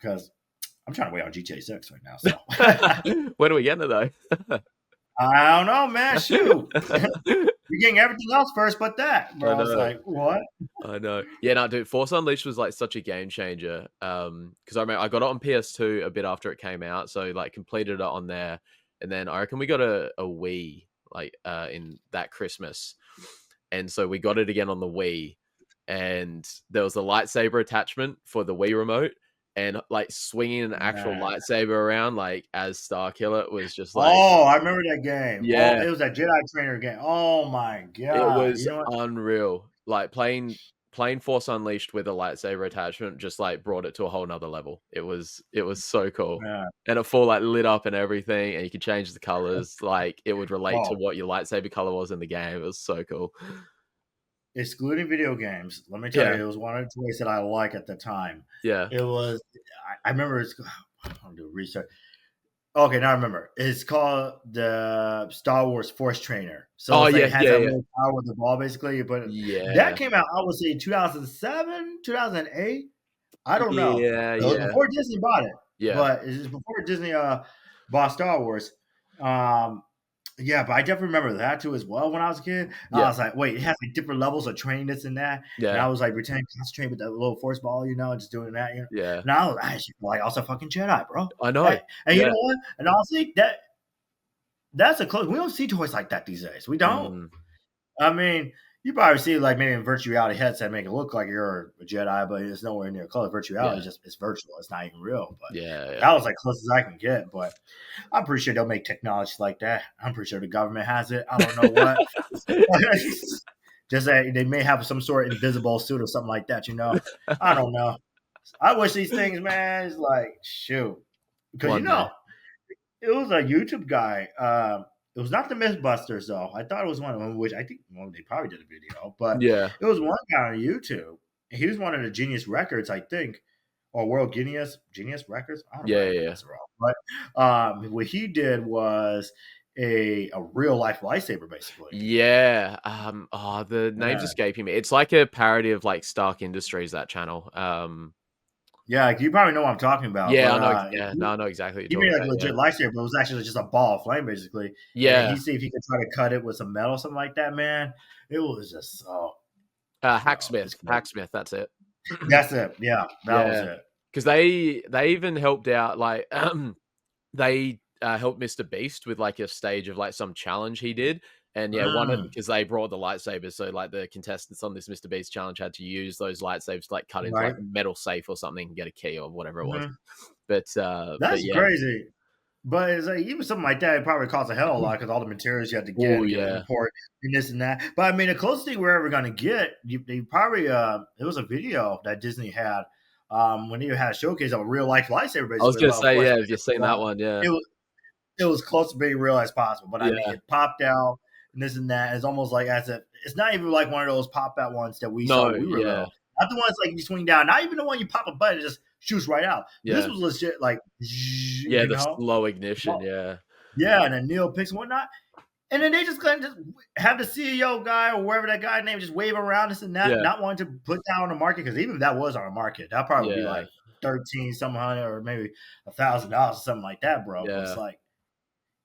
because I'm trying to wait on GTA 6 right now. So When are we getting it though? I don't know, man. Shoot. You're getting everything else first but that. Bro, I I was know. like, what? I know. Yeah, no, dude, Force Unleashed was like such a game changer. Because I remember I got it on PS2 a bit after it came out, so like completed it on there, and then I reckon we got a Wii like in that Christmas, and so we got it again on the Wii, and there was a lightsaber attachment for the Wii remote, and like swinging an actual Man. lightsaber around like as Starkiller was just like Oh, I remember that game. Oh, yeah, it was that Jedi Trainer game. Oh my it god. You was know what? unreal. Like playing Force Unleashed with a lightsaber attachment just like brought it to a whole nother level. It was so cool. Man. And it full like lit up and everything, and you could change the colors. Like it would relate to Oh, what your lightsaber color was in the game. It was so cool. excluding video games, let me tell Yeah, you, it was one of the toys that I like at the time. yeah. It was, I remember it's, I'm gonna do research. Okay, now I remember. It's called the Star Wars Force Trainer. So Oh it's like yeah, it has yeah, that yeah, little power with the ball, basically. But that yeah, came out, I would say, 2007, 2008. I don't know. yeah, It was yeah, before Disney bought it, yeah, but it's before Disney bought Star Wars. Um, yeah, but I definitely remember that too as well when I was a kid. I yeah, was like, wait, it has like different levels of training, this and that. And yeah, I was like pretending to concentrate with that little force ball, just doing that, yeah. And I was like, also fucking Jedi, bro. I know. And you Yeah. know what? And honestly, that's a close. We don't see toys like that these days. We don't. Mm, I mean, you probably see like maybe in virtual reality headset make it look like you're a Jedi, but it's nowhere near close. Virtual reality yeah, is just it's virtual. It's not even real. But yeah, yeah, that was like close as I can get. But I'm pretty sure they'll make technology like that. I'm pretty sure the government has it. I don't know what. Just that they may have some sort of invisible suit or something like that. I don't know. I wish these things, man. It's like shoot, because One day. it was a YouTube guy. It was not the Mythbusters though. I thought it was one of them, which I think they probably did a video, but Yeah, it was one guy on YouTube. He was one of the Genius Records, I think, or World Genius Records. I don't know. yeah, If I yeah, get yeah. this wrong, but what he did was a real life lightsaber, basically. Yeah. Oh, the name's Yeah, escaping me. It's like a parody of like Stark Industries, that channel. yeah. Like, you probably know what I'm talking about, Yeah, but I know. Yeah, no, I know exactly what he you're made talking like a about. Yeah, legit lightsaber, but it was actually just a ball of flame, basically. And then yeah. he see if he could try to cut it with some metal, something like that. Man, it was just so, bro. Hacksmith, It's crazy. Hacksmith. That's it. That's it. Yeah, that was Yeah, it. because they even helped out. Like, they helped Mr. Beast with like a stage of like some challenge he did. And yeah, one Mm, because they brought the lightsabers, so like the contestants on this Mr. Beast challenge had to use those lightsabers to like cut into like right. a metal safe or something and get a key or whatever it was. Mhm. But That's yeah. crazy. But it's like even something like that, it probably costs a hell of a lot because all the materials you have to get Oh and you got to yeah. import and this and that. But I mean, the closest thing we're ever going to get, they probably it was a video that Disney had when they had a showcase of a real life lightsaber, I was basically. gonna Well, of say, course, yeah, have you seen that one? Yeah. it was it was close to being real as possible. But I mean, Yeah. it popped out. and this and that. It's almost like as if it's not even like one of those pop out ones that we saw No, when we were yeah, little. Not the ones like you swing down. Not even the one you pop a button, it just shoots right out. This yeah, was legit, like yeah. you The know, slow ignition. Yeah, yeah, and then Neil picks and whatnot. And then they just gonna just have the CEO guy or wherever that guy's name just wave around this and that, yeah, not wanting to put that on the market because even if that was on the market, that probably would be yeah, like 13 some hundred or maybe $1,000 or something like that, bro. But it's yeah. like,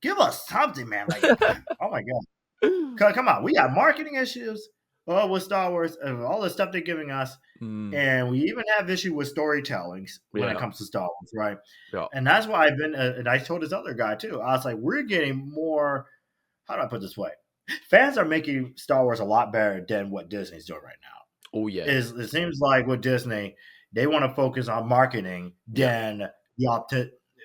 give us something, man. Like, oh my god, come on, we got marketing issues with Star Wars and all the stuff they're giving us, Mm, and we even have issue with storytellings when it yeah, comes to Star Wars, right? yeah, And that's why I've been, and I told this other guy too. I was like, we're getting more. How do I put it this way? Fans are making Star Wars a lot better than what Disney's doing right now. oh yeah, It seems like with Disney, they want to focus on marketing yeah, than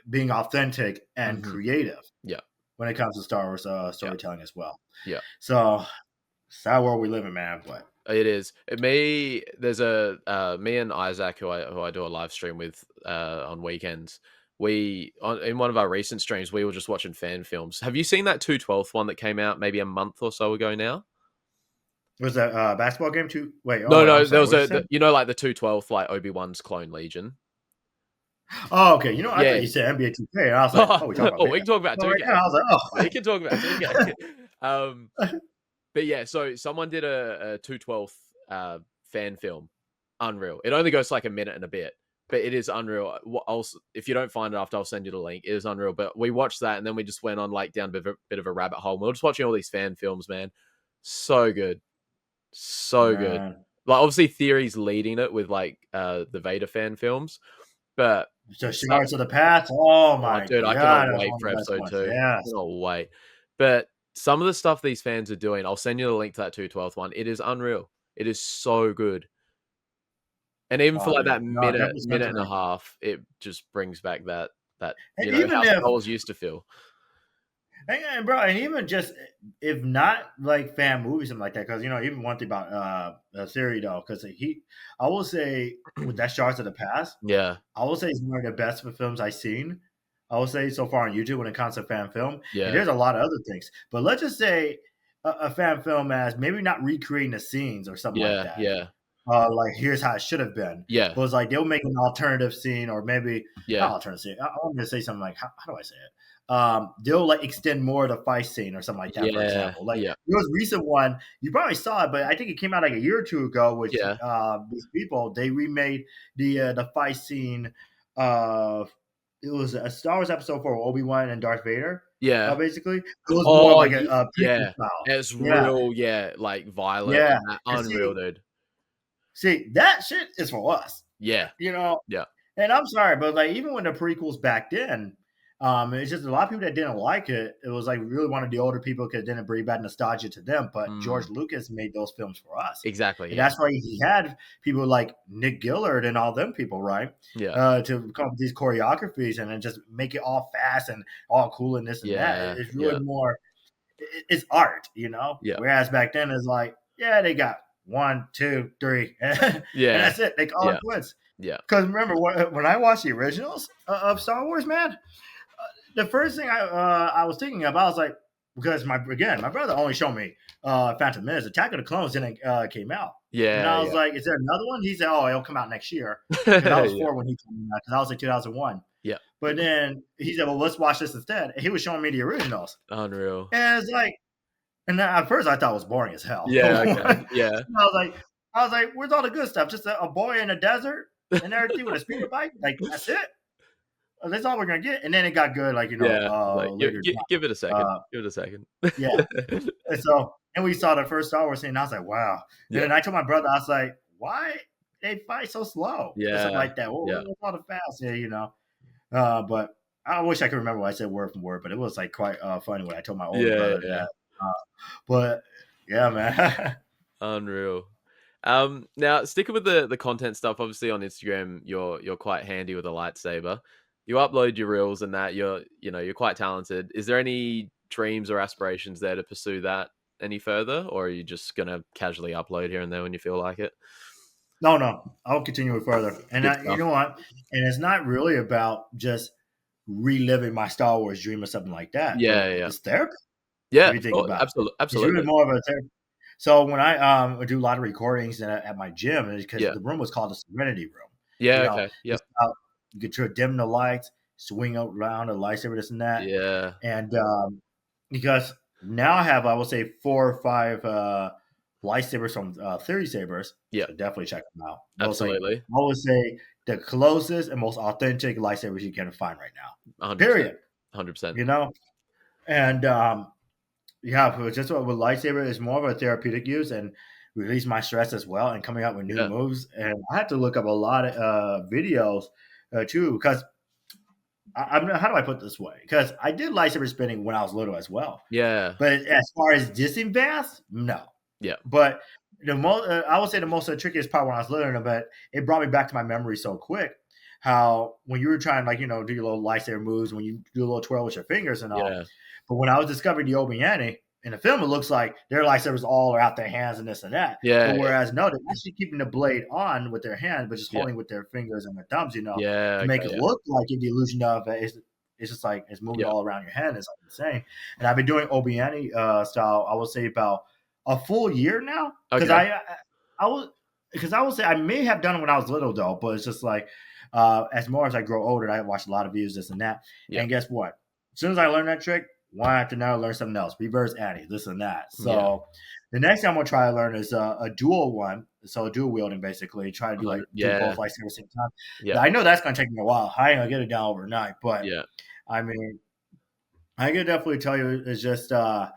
being authentic and hmm, creative yeah, when it comes to Star Wars yeah, storytelling as well. yeah. So, it's that world we live in, man. But It is. There's a me and Isaac who I do a live stream with on weekends. In one of our recent streams, we were just watching fan films. Have you seen that 212th one that came out maybe a month or so ago now? was that basketball game too? Wait, No, oh, I'm no, there sorry. was What you said? like the 212th, like Obi-Wan's clone Legion. Oh, okay. I thought Yeah. you said NBA 2K, and I was like, oh, we talking about Oh, we video. can talk about So right 2K. now, I was We like, can talk about 2K. oh. But yeah, so someone did a 212th fan film. Unreal. It only goes like a minute and a bit, but it is unreal. If you don't find it after, I'll send you the link. It is unreal. But we watched that and then we just went on like down a bit of a rabbit hole. We were just watching all these fan films, man. So good. So good. Man. Like obviously theories leading it with like the Vader fan films, but So stuff. Shards of the Past. Oh Oh, my dude, I cannot god, that's wait one for of the best episode ones. 2. Yes. Cannot wait. But some of the stuff these fans are doing, I'll send you the link to that 212th one. It is unreal. It is so good. And even for Oh, like dude. that No, definitely send minute to and a me. half, it just brings back that And how even Star if, Wars used to feel. and bro, and even just if not like fan movies, something like that, because even one thing about theory though, because I will say with that Shards of the Past, Yeah, I will say it's one of the best films I've seen. I will say so far on YouTube when it comes to fan film, and yeah, there's a lot of other things. But let's just say a fan film as maybe not recreating the scenes or something like yeah, that. yeah, Like here's how it should have been. yeah, But it's like they'll make an alternative scene, or maybe not yeah, alternative scene. I'm gonna say something like how do I say it? They'll like extend more of the fight scene or something like that. For yeah, example, like yeah, there was a recent one you probably saw it, but I think it came out like a year or two ago. Which yeah, these people they remade the fight scene. Uh, it was a Star Wars episode for Obi-Wan and Darth Vader. yeah. Basically, it was more of Oh, like a prequel yeah. style. It's Yeah, real, yeah, like violent yeah. and that. And Unreal, dude. see, that shit is for us. Yeah, You know, yeah. and I'm sorry, but like even when the prequels back then, it's just a lot of people that didn't like it. It was like really one of the older people because it didn't bring back nostalgia to them. But Mm, George Lucas made those films for us, exactly. and Yeah, that's why he had people like Nick Gillard and all them people, right, yeah, to come up with these choreographies and then just make it all fast and all cool and this and that. yeah, It's really yeah, more, it's art, yeah, Whereas back then it's like, yeah, they got 1, 2, 3, and yeah, that's it. They call it yeah, quits. yeah, Because remember when I watched the originals of Star Wars, man, the first thing I was thinking about was like because my brother only showed me Phantom Menace. Attack of the Clones didn't came out, and yeah, I was yeah. like, "Is there another one?" He said, "Oh, it'll come out next year." And I was Yeah, 4 when he came out because I was like 2001. yeah. But then he said, "Well, let's watch this instead." And he was showing me the originals, Unreal. and it's like, and then at first I thought it was boring as hell. Yeah, okay. And Yeah. I was like, "Where's all the good stuff? Just a boy in a desert and everything with a speeder bike? Like that's it? That's all we're gonna get." And then it got good, like Yeah. Like, later. give it a second. Uh, Give it a second. yeah. And so, and we saw the first Star Wars scene, and I was like, "Wow!" And Yeah. then I told my brother, I was like, "Why they fight so slow?" Or something Yeah. like that. Yeah. What's all the fast here, But I wish I could remember what I said word for word, but it was like quite funny when I told my older Yeah, brother yeah. that. Uh, but yeah, man. Unreal. Now sticking with the content stuff, obviously on Instagram, you're quite handy with a lightsaber. You upload your reels and that you're quite talented. Is there any dreams or aspirations there to pursue that any further, or are you just gonna casually upload here and there when you feel like it? No, I'll continue it further. And Good you stuff. know what? And it's not really about just reliving my Star Wars dream or something like that, Yeah, but yeah, it's therapy. Yeah, If you of think course. about it, he's really Absolutely. more of a so when I do a lot of recordings at my gym, because Yeah. the room was called the Serenity Room. Yeah, You know, okay. Yep. it's you get to dim the lights, swing around the lightsaber, this and that, Yeah. and because now I have, I will say, 4 or 5 lightsabers from Theory Sabers, Yeah. so definitely check them out. Those like Absolutely. I would say the closest and most authentic lightsabers you can find right now. 100%. Period. 100%. You know, and yeah, just with lightsaber is more of a therapeutic use and release my stress as well, and coming out with new Yeah. moves. And I had to look up a lot of videos too, because how do I put this way? Because I did lightsaber spinning when I was little as well, Yeah. but as far as this advanced, no. Yeah. But the most, I would say, the most trickiest part when I was learning, but it brought me back to my memory so quick. How when you were trying, like, do your little lightsaber moves, when you do a little twirl with your fingers and all. Yeah. But when I was discovering the Obi-Wan in the film, it looks like their lightsabers all are out their hands and this and that. But Yeah. whereas no, they're actually keeping the blade on with their hand, but just Yeah. holding with their fingers and their thumbs, Yeah. to make Okay. it Yeah. look like the illusion of it's just like it's moving Yeah. all around your hand. It's like insane. And I've been doing Obi-Wan style, I would say, about a full year now, because Okay. I was because I would say I may have done it when I was little though, but it's just like as more as I grow older, I watch a lot of videos, this and that. Yeah. And guess what? As soon as I learned that trick, one after another, learn something else, reverse Annie, this and that. Yeah. So the next thing I'm gonna try to learn is a dual one, so dual wielding basically. Try to do Yeah. both lightsabers at the same time. Yeah. I know that's gonna take me a while. I ain't gonna get it down overnight, but Yeah. I mean, I can definitely tell you it's just the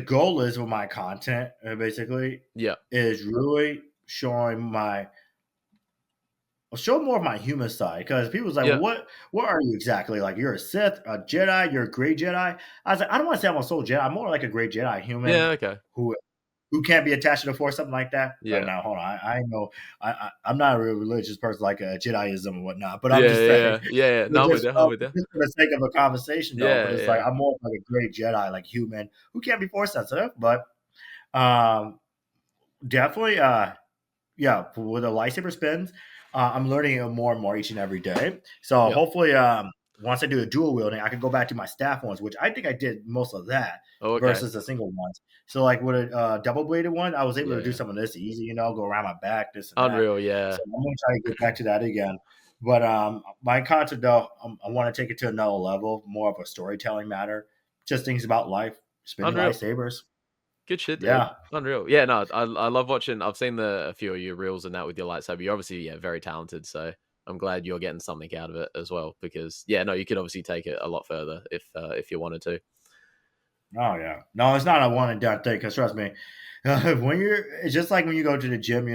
goal is with my content basically Yeah. is really show more of my human side, because people's like, well, Yeah. what are you exactly? Like, you're a Sith, a Jedi, you're a great Jedi. I was like, I don't want to say I'm a soul Jedi. I'm more like a great Jedi human Yeah. Okay. who can't be attached to the Force, something like that. But Yeah. now, hold on, I know I'm not a real religious person like a Jediism and whatnot. But I'm Yeah. just saying, Yeah. Yeah. No, I'm with you. I'm with you. just for the sake of a conversation, though. But Yeah. it's like Yeah. I'm more like a great Jedi, like human who can't be Force sensitive, but um, definitely yeah, with the lightsaber spins, I'm learning it more and more each and every day. So Yeah. hopefully, once I do a dual wielding, I can go back to my staff ones, which I think I did most of that Oh, okay. versus the single ones. So like with a double bladed one, I was able to do Yeah. some of this easy, go around my back, this and that. Unreal. Yeah. So I'm gonna try to get back to that again. But my content though, I want to take it to another level, more of a storytelling matter, just things about life, spinning Unreal. lightsabers. Good shit, dude. Yeah. Unreal. Yeah, no, I love watching. I've seen a few of your reels and that with your lightsaber. You're obviously very talented. So I'm glad you're getting something out of it as well. Because no, you could obviously take it a lot further if you wanted to. Oh yeah, no, it's not a one and done thing. Because trust me, it's just like when you go to the gym,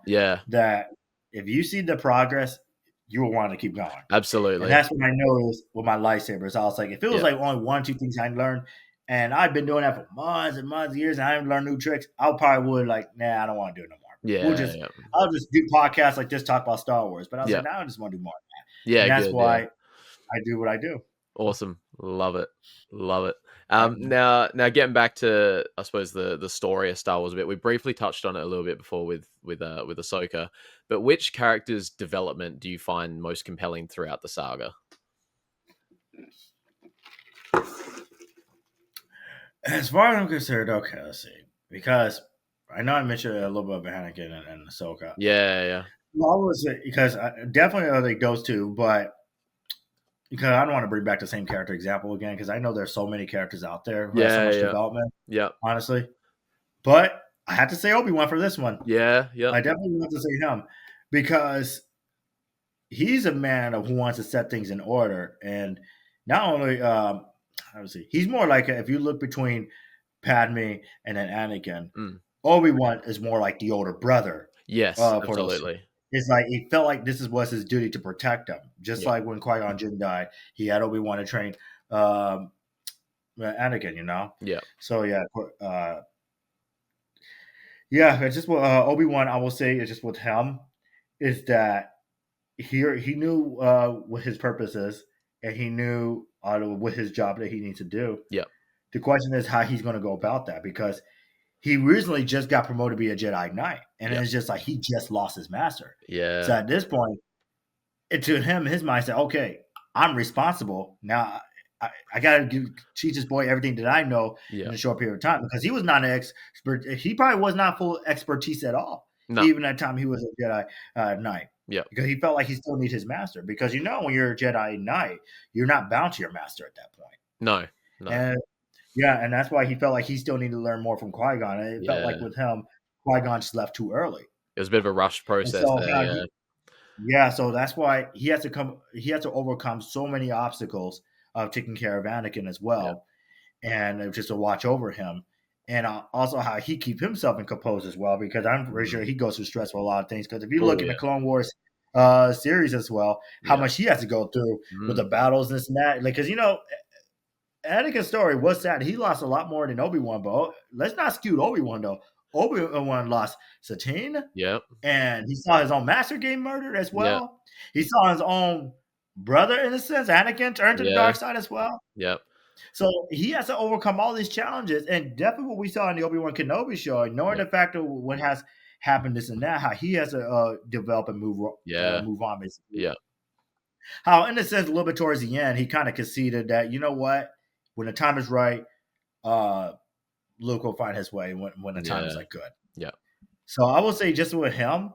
Yeah, that if you see the progress, you will want to keep going. And absolutely. that's what I noticed with my lightsabers. I was like, if it was Yeah, like only 1, 2 things I learned, and I've been doing that for months and months, years, and I haven't learned new tricks, I probably would like, nah, I don't want to do it no more. yeah, yeah, I'll just do podcasts like this, talk about Star Wars. But I was yeah, like, now I just want to do more, yeah. and that's Good. Yeah, why I do what I do. awesome. Love it. Love it. I, Now getting back to I suppose the story of Star Wars a bit. We briefly touched on it a little bit before with Ahsoka, but which character's development do you find most compelling throughout the saga? As far as I'm concerned, okay, let's see. Because I know I mentioned a little bit of Anakin and Ahsoka. Yeah, yeah, Well, I was because I definitely I like those two, but because I don't want to bring back the same character example again, because I know there's so many characters out there who have so yeah, much yeah, development, yeah, honestly. But I had to say Obi-Wan for this one. yeah, yeah, I definitely have to say him because he's a man who wants to set things in order, and not only obviously he's more like if you look between Padme and then Anakin, mm. Obi-Wan is more like the older brother Yes, for those two. absolutely. It's like he felt like was his duty to protect him, just Yeah, like when Qui-Gon Jinn died, he had Obi-Wan to train Anakin. yeah, So yeah, it's just what Obi-Wan. I will say is just with him is that he knew what his purpose is, and he knew what his job that he needs to do. yeah, The question is how he's going to go about that, because he recently just got promoted to be a Jedi Knight, and yeah, it's just like he just lost his master. So yeah, at this point, to him, his mindset, okay, I'm responsible now. I got to teach this boy everything that I know in Yeah. a short period of time because he was not an expert. He probably was not full expertise at all. No. Even at the time he was a Jedi Knight. Yeah. Because he felt like he still needs his master. Because when you're a Jedi Knight, you're not bound to your master at that point. No. No. And and that's why he felt like he still needed to learn more from Qui-Gon. And it felt like with him, Qui-Gon just left too early. It was a bit of a rushed And process so there. so that's why he has to overcome so many obstacles of taking care of Anakin as well, and just to watch over him, and also how he keep himself in compose as well, because I'm pretty sure he goes through stress for a lot of things. Because if you look in the Clone Wars series as well, how much he has to go through with the battles and this and that, like, because Anakin's story was sad. He lost a lot more than Obi-Wan, but let's not skew Obi-Wan though. Obi-Wan lost Satine. Yep. And he saw his own master get murdered as well. Yep. He saw his own brother, in a sense, Anakin, turn to the dark side as well. Yep. So he has to overcome all these challenges. And definitely what we saw in the Obi-Wan Kenobi show, ignoring the fact of what has happened, this and that, how he has to develop and move on, basically. Yeah. How, in a sense, a little bit towards the end, he kind of conceded that, you know what, when the time is right, Luke will find his way when the time is like good. Yeah. So I will say, just with him,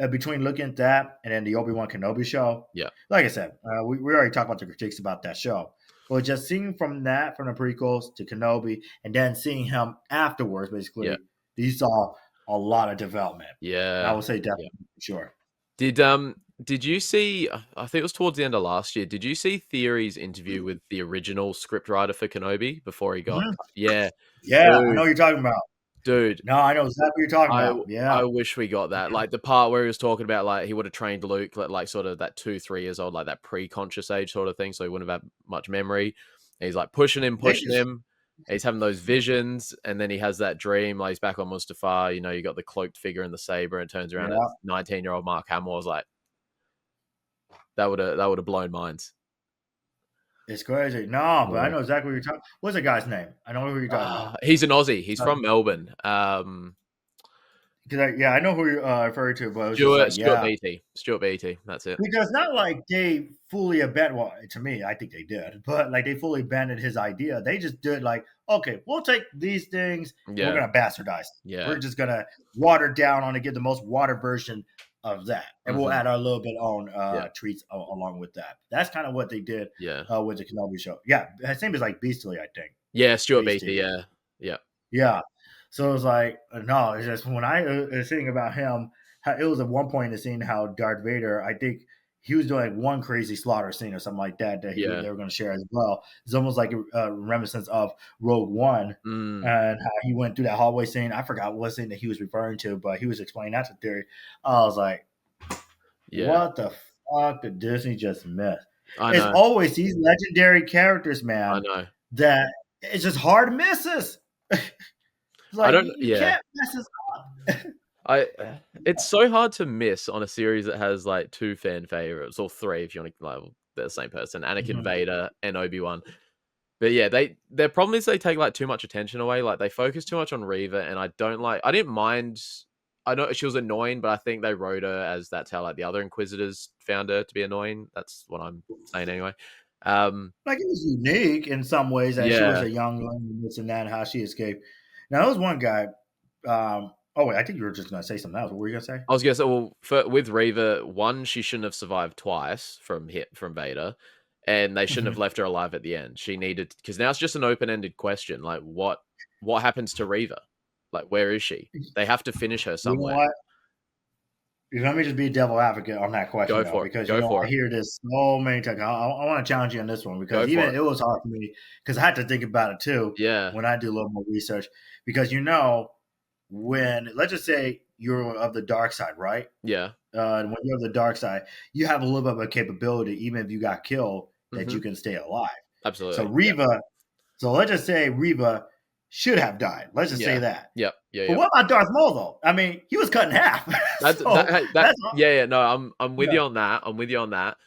between looking at that and then the Obi-Wan Kenobi show, like I said, we already talked about the critiques about that show. But just seeing from the prequels to Kenobi, and then seeing him afterwards, basically, you saw a lot of development. Yeah. I would say definitely, sure. Did you see, I think it was towards the end of last year, did you see Theory's interview with the original scriptwriter for Kenobi before he got... Yeah. Yeah, dude, I know what you're talking about. Dude. No, I know exactly what you're talking about. Yeah. I wish we got that. Like, the part where he was talking about, like, he would have trained Luke, like sort of that 2-3 years old, like that pre-conscious age sort of thing, so he wouldn't have had much memory. And he's, like, pushing him. He's having those visions, and then he has that dream, like, he's back on Mustafar. You got the cloaked figure and the saber, and turns around at 19-year-old Mark Hamill. Was like, that would have blown minds. It's crazy. No, but I know exactly what you're talking. What's the guy's name? I know who you're talking about. He's an Aussie. He's from Melbourne. I know who you're referring to, but Stuart Beatty. Stuart Beatty. That's it. Because not like they fully abandoned. Well, to me, I think they did, but like they fully abandoned his idea. They just did like, okay, we'll take these things. And we're gonna bastardize. Yeah. We're just gonna water down on and get the most watered version of that, and we'll add our little bit on treats along with that. That's kind of what they did with the Kenobi show. Yeah, his name is like Beastly, I think. Yeah, Stuart Beatty. Yeah. So it was like, no, it's just when I was thinking about him, it was at one point in the scene how Darth Vader, I think he was doing like one crazy slaughter scene or something like that they were going to share as well. It's almost like a reminiscence of Rogue One and how he went through that hallway scene. I forgot what scene that he was referring to, but he was explaining that to Theory. I was like, what the fuck did Disney just miss? It's always these legendary characters, man. I know. That it's just hard misses. Like, you can't mess this up. It's so hard to miss on a series that has like 2 fan favorites, or 3 if you want to, like, they're the same person, Anakin, Vader, and Obi-Wan. But yeah, their problem is they take like too much attention away. Like, they focus too much on Reva, and I didn't mind. I know she was annoying, but I think they wrote her as that's how like the other Inquisitors found her to be annoying. That's what I'm saying anyway. Like, it was unique in some ways that she was a young woman, this and that, and how she escaped. Now, there was one guy. I think you were just going to say something else. What were you going to say? I was going to say, with Reva, one, she shouldn't have survived twice from Vader, and they shouldn't have left her alive at the end. She needed, because now it's just an open-ended question. Like, what happens to Reva? Like, where is she? They have to finish her somewhere. You know what? Let me just be devil advocate on that question. Go for it. Because I hear this so many times. I want to challenge you on this one, because it was hard for me, because I had to think about it too. Yeah. When I do a little more research, because when, let's just say you're of the dark side, right? Yeah. When you're of the dark side, you have a little bit of a capability, even if you got killed, that you can stay alive. Absolutely. So Reva, so let's just say Reva should have died. Let's just say that. Yeah. But what about Darth Maul, though? I mean, he was cut in half. No, I'm with you on that. I'm with you on that.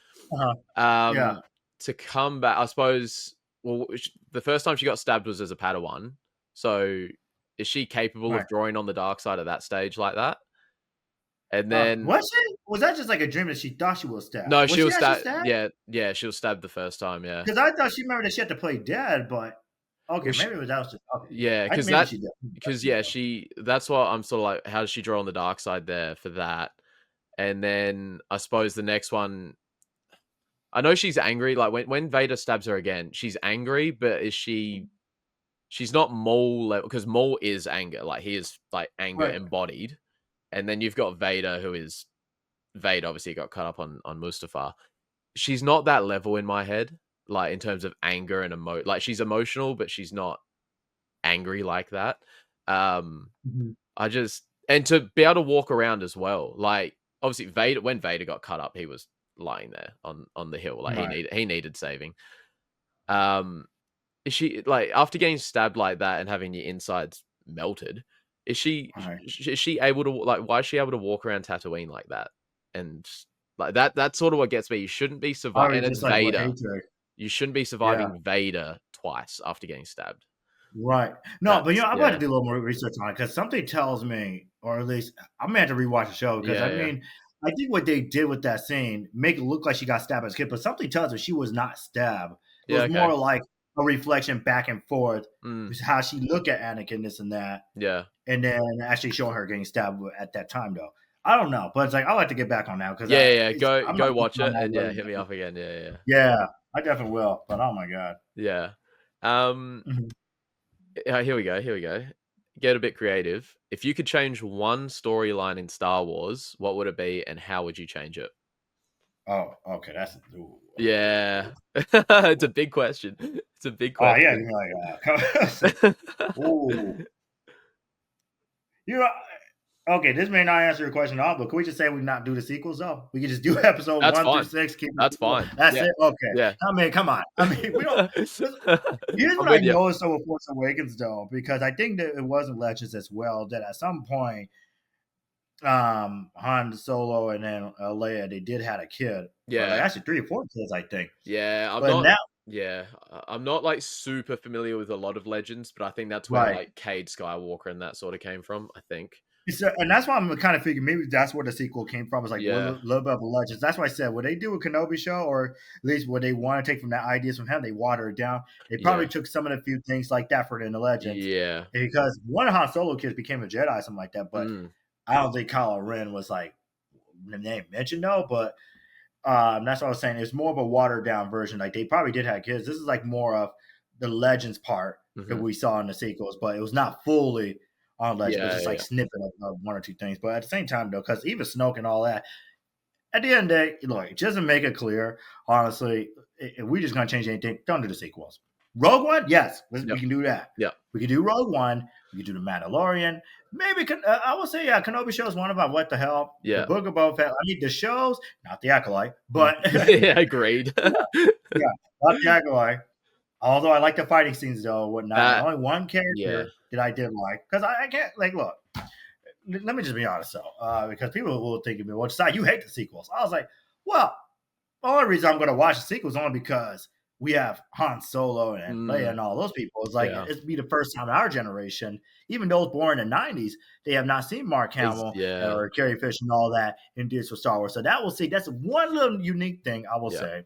To come back, I suppose. Well, the first time she got stabbed was as a Padawan. So, is she capable of drawing on the dark side at that stage like that? And then Was that just like a dream that she thought she was stabbed? no, Was she she was actually stabbed. stabbed? Yeah, she was stabbed the first time. Yeah, Because I thought she remembered that she had to play dead, but okay, well, maybe that was just okay. yeah, I because maybe she did. yeah, that's what I'm sort of like. How does she draw on the dark side there for that? And then I suppose the next one, I know she's angry. Like when Vader stabs her again, she's angry, but is she? She's not Maul level because Maul is anger. Like he is like anger Right. embodied. And then you've got Vader, who is Vader. Obviously, got cut up on Mustafar. She's not that level in my head, like in terms of anger and like she's emotional, but she's not angry like that. Mhm. I just and to be able to walk around as well. Like obviously Vader, when Vader got cut up, he was lying there on the hill. Like Right. he needed saving. Um, is she like after getting stabbed like that and having your insides melted? Right. Is she able to like? Why is she able to walk around Tatooine like that? And like that that's sort of what gets me. You shouldn't be surviving. Probably And it's just like what Vader. hatred. You shouldn't be Yeah. surviving Vader twice after getting stabbed. Right. No, but That's I'm about to yeah. do a little more research on it because something tells me, or at least I'm gonna have to rewatch the show because Yeah, I yeah. mean, I think what they did with that scene make it look like she got stabbed as a kid, but something tells me she was not stabbed. It Yeah, was okay. more like a reflection back and forth, Mm, how she looked at Anakin, this and that, yeah. and then actually showing her getting stabbed at that time. Though I don't know, but it's like I like to get back on that because Yeah, yeah, I'm not go watch on it that and yeah, level hit me yet. up again. Yeah, yeah. Yeah, I definitely will. But oh my god. Yeah. Um Mhm. here we go. Here we go. Get a bit creative. If you could change one storyline in Star Wars, what would it be and how would you change it? Oh, okay. That's ooh, Yeah. It's a big question. It's a big oh yeah, question. you're like, ooh, you know, okay. This may not answer your question at all, but can we just say we not do the sequels though? We could just do episode That's 1 through fine. 6. Keep it That's simple. fine. That's Yeah. it. Okay. Yeah. I mean, come on. I mean, we don't. Here's I'm what I with you. noticed with Force Awakens though, because I think that it wasn't Legends as well. That at some point, Han Solo and then Leia, they did had a kid, or like Yeah. actually 3 or 4 kids, I think. Yeah. But now, I'm not like super familiar with a lot of legends, but I think that's where right. like Cade Skywalker and that sort of came from, I think. And that's why I'm kind of figuring maybe that's where the sequel came from. It's like a Yeah. little bit of legends. That's why I said what they do with Kenobi show, or at least what they want to take from that ideas from him, they water it down. They probably Yeah. took some of the few things like that for it in the legends, Yeah. because one of Han Solo kids became a Jedi, something like that. But Mm. I don't think Kylo Ren was like the name mentioned though. But that's what I was saying. It's more of a watered down version. Like they probably did have kids. This is like more of the legends part that Mhm. we saw in the sequels, but it was not fully on legend, but Yeah, just like yeah. snippet of 1 or 2 things. But at the same time, though, because even Snoke and all that, at the end of the day, look, just to make it clear, honestly, if we're just gonna change anything, don't do the sequels. Rogue One, yes, Yep. we can do that. Yep. We can do Rogue One. We can do the Mandalorian. Maybe I would say, yeah, Kenobi shows one about what the hell. The Yeah. Book of Boba Fett. I mean, the shows, not the Acolyte, but Yeah, agreed. yeah, not the Acolyte. Although I like the fighting scenes though, whatnot. And Uh, only one yeah. character that I did like, because I can't like look. Let me just be honest though, because people will think of me, well, Josiah, you hate the sequels. I was like, well, the only reason I'm going to watch the sequels only because we have Han Solo and Leia Mm, and all those people. It's like yeah. it's be the first time in our generation, even those born in the '90s, they have not seen Mark Hamill Yeah. or Carrie Fisher and all that in deals for Star Wars. So that will see that's one little unique thing I will Yeah. say.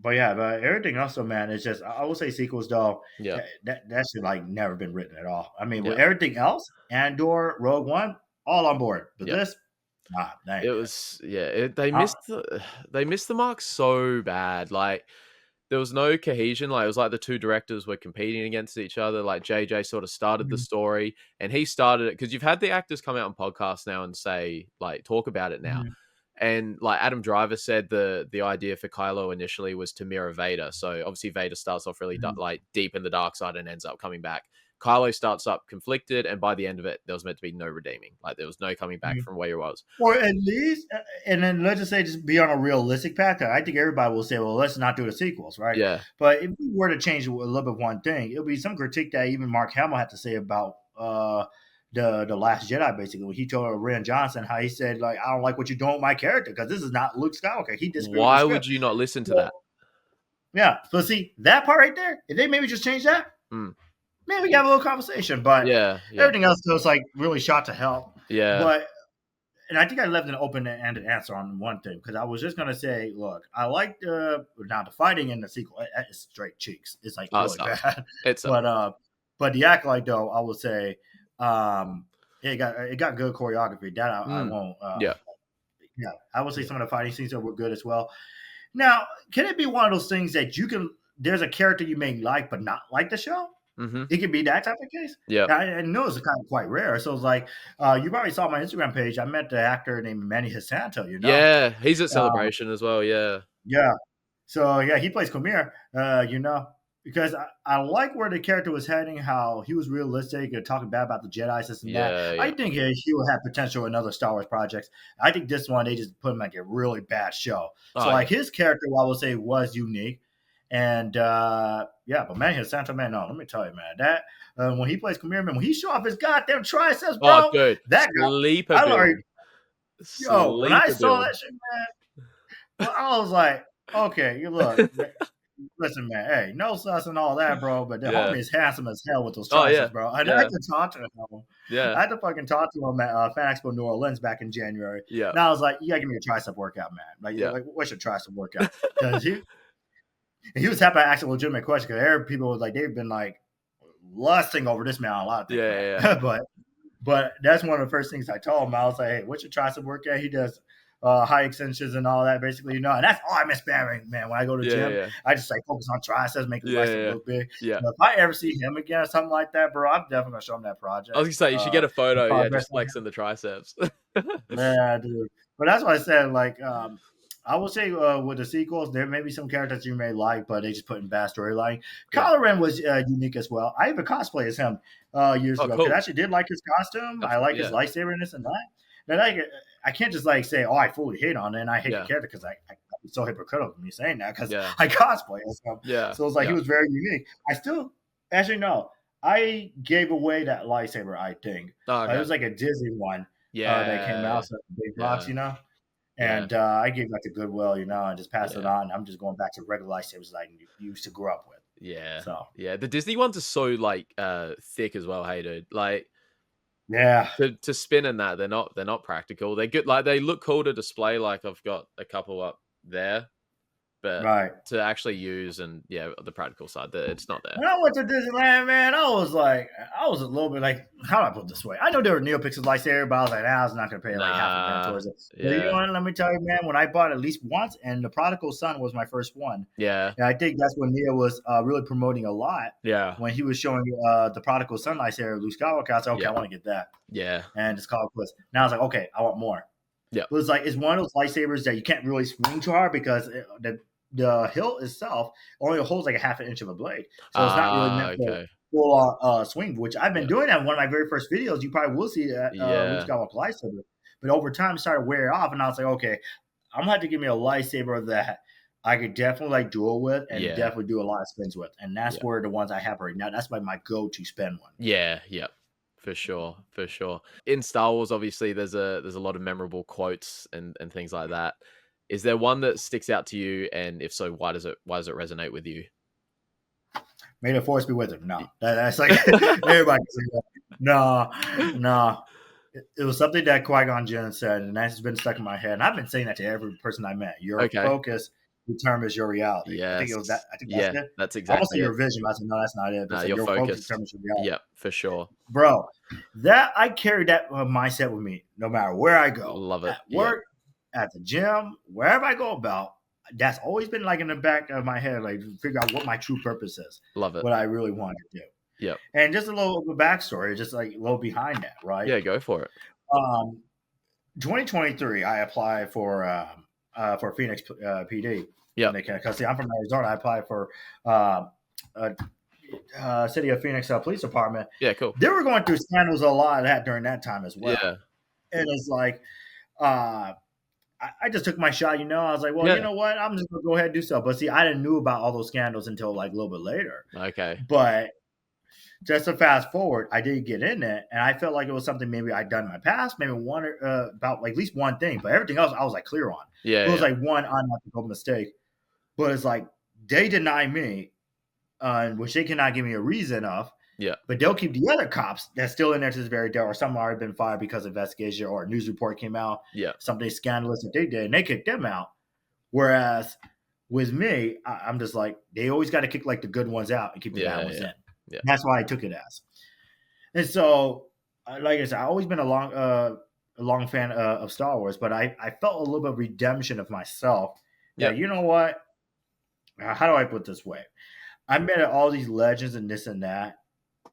But yeah, but everything else, though, man, it's just I will say sequels though. Yeah. That should like never been written at all. I mean, with Yeah. everything else, Andor, Rogue One, all on board. But Yeah. this, that ain't It it. was yeah, Uh, they missed the mark so bad. Like there was no cohesion. Like it was like the two directors were competing against each other. Like JJ sort of started the mhm, story and he started it because you've had the actors come out on podcasts now and say like talk about it now. mhm, And like Adam Driver said, the idea for Kylo initially was to mirror Vader. So obviously Vader starts off really mhm. like deep in the dark side and ends up coming back. Kylo starts up conflicted, and by the end of it, there was meant to be no redeeming. Like there was no coming back Mhm. from where he was. Or at least, and then let's just say, just be on a realistic path. I think everybody will say, well, let's not do the sequels, right? Yeah, But if we were to change a little bit one thing, it would be some critique that even Mark Hamill had to say about the Last Jedi, basically, when he told Rian Johnson how he said, like, I don't like what you're doing with my character because this is not Luke Skywalker. He disagreed with the why would script. you not listen to So, that? yeah. So see that part right there, if they maybe just change that, Mm. maybe we can have a little conversation. But Yeah, yeah, everything else was like really shot to hell. yeah. But and I think I left an open-ended answer on one thing because I was just gonna say, look, I like the fighting in the sequel. It's straight cheeks. It's like Oh, really it's bad. it's But the acolyte though, I would say, it got good choreography. That I won't. yeah, Yeah, I would say yeah. some of the fighting scenes were good as well. Now, can it be one of those things that you can? There's a character you may like but not like the show. Mm-hmm. It could be that type of case. Yeah, I know it's kind of quite rare. So it's like, you probably saw my Instagram page. I met the actor named Manny Jacinto, yeah. He's at Um, Celebration as well. Yeah, yeah. So yeah, he plays Khmer, because I like where the character was heading, how he was realistic and talking bad about the Jedi, this and that. yeah, I yeah. think he will have potential in other Star Wars projects. I think this one, they just put him like a really bad show. So Oh, like his character, I will say, was unique. And but Manny Jacinto, man, no, let me tell you, man, that when he plays Khmer, man, when he show off his goddamn triceps, oh, bro, dude, that guy, sleeper I build, don't, when I sleeper saw build. that shit, man, well, I was like, okay, you look, listen, man, hey, no sus and all that, bro, but the Yeah. homie is handsome as hell with those Oh, yeah. triceps, bro. And I Yeah. had to talk to him. Yeah. I had to fucking talk to him at Fan Expo New Orleans back in January. Yeah. And I was like, you gotta give me a tricep workout, man. Like what's your tricep workout? Because he was happy I asked a legitimate question because every people was like, they've been like lusting over this man on a lot of things. Yeah. But that's one of the first things I told him. I was like, hey, what's your tricep workout? He does high extensions and all that, basically, and that's all I miss spamming, man. When I go to the gym, I just like focus on triceps, make the biceps look big. Yeah. So if I ever see him again or something like that, bro, I'm definitely gonna show him that project. I was gonna say you should get a photo, just flexing the triceps. Yeah, dude. But that's what I said. Like, I will say with the sequels, there may be some characters you may like, but they just put in bad storyline. Kylo Ren was unique as well. I even cosplay as him years ago because I actually did like his costume. I like his lightsaber and this and that. And I can't just like say, oh, I fully hate on it and I hate the character because I'm so hypocritical of me saying that because I cosplay as him. Yeah. So it's like he was very unique. I still actually no. I gave away that lightsaber, I think. Oh, okay. It was like a Disney one that came out, so big box, And I gave that to Goodwill, and just passed it on. I'm just going back to regular lightsabers that I used to grow up with. Yeah. So the Disney ones are so like thick as well, hey dude. Like to spin in that, they're not practical. They're good, like they look cool to display, like I've got a couple up there. But to actually use and the practical side, it's not there. When I went to Disneyland, man, I was a little bit like, how do I put it this way? I know there were NeoPixels lightsaber, but I was like, I was not going to pay like $500 towards it. But you know what? Let me tell you, man, when I bought at least once, and the Prodigal Son was my first one. Yeah. And I think that's when Neo was really promoting a lot. Yeah. When he was showing the Prodigal Son lightsaber, Luke Skywalker, I was like, okay, I want to get that. Yeah. And it's called Quest. Now I was like, okay, I want more. Yeah. But it's one of those lightsabers that you can't really swing too hard because the hilt itself only holds like a half an inch of a blade. So it's not really meant for full swing, which I've been doing that in one of my very first videos. You probably will see that Luke Skywalker lightsaber. But over time, it started wearing off, and I was like, okay, I'm going to have to give me a lightsaber that I could definitely like duel with and definitely do a lot of spins with. And that's where the ones I have right now, that's like my go-to spin one. Yeah. For sure. In Star Wars, obviously, there's a lot of memorable quotes and things like that. Is there one that sticks out to you? And if so, why does it resonate with you? May the Force be with him. No, that's like everybody can say that. No. It was something that Qui-Gon Jinn said, and that's been stuck in my head. And I've been saying that to every person I met. Your focus determines your reality. Yes. I think it was that. I think that's it. That's exactly. Almost your vision. I said, no, that's not it. But your focus determines your reality. Yeah, for sure, bro. That I carry that mindset with me, no matter where I go. Love it. At work, at the gym, wherever I go about. That's always been like in the back of my head, like figure out what my true purpose is. Love it. What I really want to do. Yep. And just a little backstory, just like a little behind that, right? Yeah, go for it. 2023, I applied for Phoenix PD. Yeah. Because I'm from Arizona. I applied for City of Phoenix Police Department. Yeah, cool. They were going through scandals a lot of that during that time as well. Yeah. And it's like, I just took my shot, I was like, well, you know what? I'm just going to go ahead and do so. But see, I didn't know about all those scandals until like a little bit later. Okay. But just to fast forward, I did get in it, and I felt like it was something maybe I'd done in my past, maybe one about like at least one thing, but everything else I was like clear on. Yeah. It was like one unethical mistake. But it's like they deny me, which they cannot give me a reason of. Yeah. But they'll keep the other cops that's still in there to this very day, or some already been fired because of investigation or a news report came out, Yeah. something scandalous that they did, and they kicked them out. Whereas with me, I'm just like, they always got to kick like the good ones out and keep the bad ones in. Yeah. That's why I took it as. And so, like I said, I've always been a long fan of Star Wars, but I felt a little bit of redemption of myself. That, you know what? How do I put this way? I met all these legends and this and that.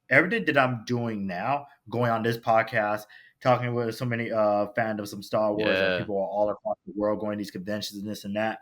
Everything that I'm doing now, going on this podcast, talking with so many fans of some Star Wars and people all across the world, going to these conventions and this and that.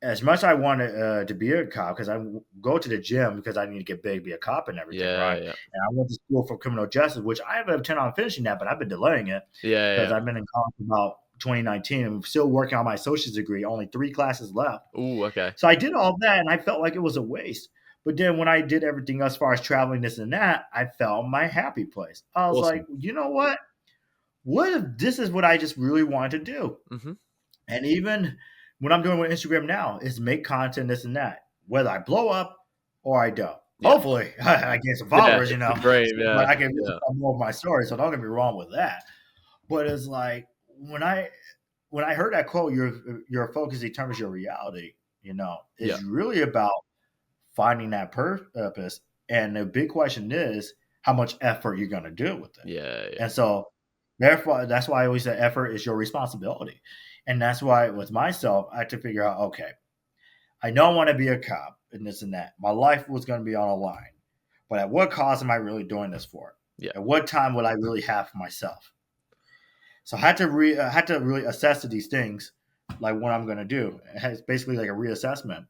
As much as I wanted to be a cop, because I go to the gym because I need to get big, be a cop and everything, right? Yeah. And I went to school for criminal justice, which I haven't intended on finishing that, but I've been delaying it because I've been in college about 2019 and I'm still working on my associate's degree. Only 3 classes left. Ooh, okay. So I did all that, and I felt like it was a waste. But then when I did everything as far as traveling, this and that, I found my happy place. I was like, you know what? What if this is what I just really wanted to do? Mm-hmm. And even what I'm doing with Instagram now is make content, this and that, whether I blow up or I don't. Yeah. Hopefully, I get some followers, you know. But I can more of my story, so don't get me wrong with that. But it's like when I heard that quote, your focus determines your reality. You know, it's really about finding that purpose. And the big question is how much effort you're going to do with it. Yeah. And so, therefore, that's why I always say effort is your responsibility. And that's why with myself, I had to figure out, okay, I know I want to be a cop and this and that. My life was going to be on a line. But at what cost am I really doing this for? Yeah. At what time would I really have for myself? So I had to really assess these things, like what I'm going to do. It's basically like a reassessment.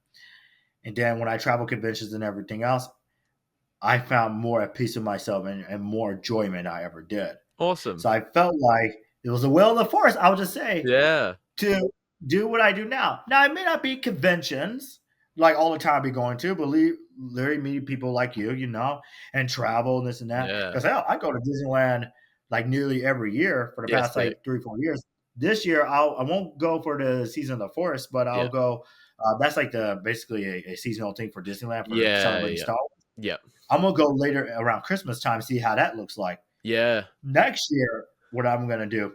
And then when I travel conventions and everything else, I found more at peace with myself and more enjoyment I ever did. Awesome. So I felt like it was a will of the force, I would just say, to do what I do now. Now, it may not be conventions like all the time be going to, but literally meet people like you know, and travel and this and that. Because I go to Disneyland like nearly every year for the past like 3-4 years. This year, I won't go for the season of the forest, but I'll go. That's like basically a seasonal thing for Disneyland for celebrating Star Wars. Yeah. I'm going to go later around Christmas time, see how that looks like. Yeah. Next year, what I'm going to do,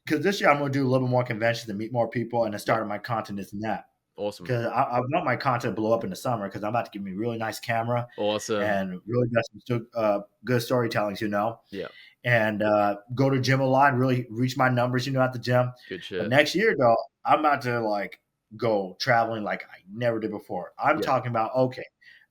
because this year I'm going to do a little bit more conventions and meet more people and then start my content is that. Awesome. Because I want my content to blow up in the summer because I'm about to give me a really nice camera. Awesome. And really got some good storytellings, you know. Yeah. And go to gym a lot and really reach my numbers, you know, at the gym. Good shit. But next year, though, I'm about to like go traveling like I never did before. I'm talking about, okay,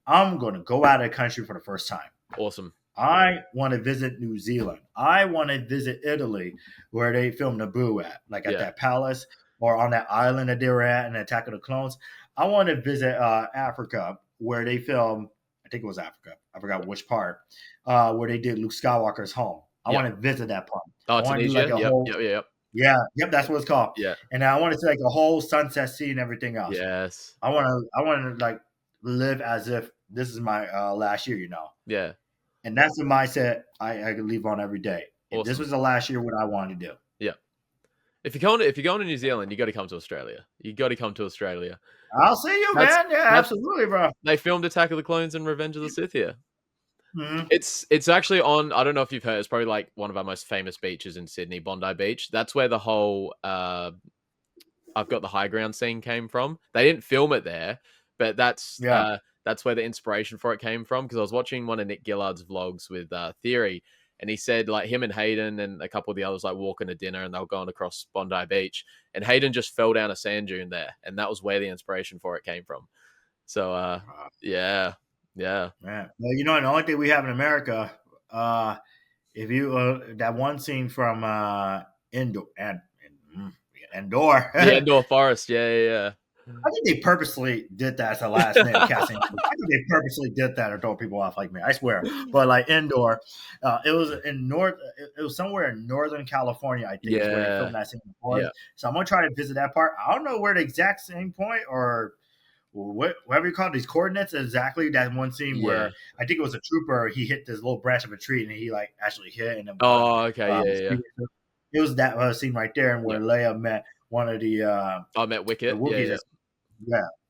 I'm going to go out of the country for the first time. Awesome. I want to visit New Zealand. I want to visit Italy, where they filmed Naboo at, like at that palace or on that island that they were at in Attack of the Clones. I want to visit Africa, where they filmed, I think it was Africa. I forgot which part, where they did Luke Skywalker's home. I want to visit that part. Oh, Tunisia? Yep, that's what it's called. Yeah. And I want to see like a whole sunset scene and everything else. Yes. I want to like live as if this is my last year, you know. Yeah. And that's the mindset I leave on every day. Awesome. If this was the last year, what I wanted to do. Yeah. If you're going to New Zealand, you got to come to Australia. You got to come to Australia. I'll see you, man. Yeah, absolutely, bro. They filmed Attack of the Clones and Revenge of the Sith here. Mm-hmm. It's actually on, I don't know if you've heard, it's probably like one of our most famous beaches in Sydney, Bondi Beach. That's where the whole I've got the high ground scene came from. They didn't film it there, but that's where the inspiration for it came from. Because I was watching one of Nick Gillard's vlogs with Theory, and he said like him and Hayden and a couple of the others like walking to dinner, and they were going across Bondi Beach, and Hayden just fell down a sand dune there, and that was where the inspiration for it came from. So yeah. Man. Well, you know, the only thing we have in America, if you that one scene from Endor, Endor Forest, yeah. I think they purposely did that as a last name casting. I think they purposely did that to throw people off like me. I swear. But like Endor, it was in It was somewhere in Northern California, I think, is where they filmed that scene before. Yeah. So I'm gonna try to visit that part. I don't know where the exact same point or whatever you call it, these coordinates, exactly that one scene where I think it was a trooper. He hit this little branch of a tree and he like actually hit. And okay. It was that scene right there, and where Leia met one of the. Met Wicket.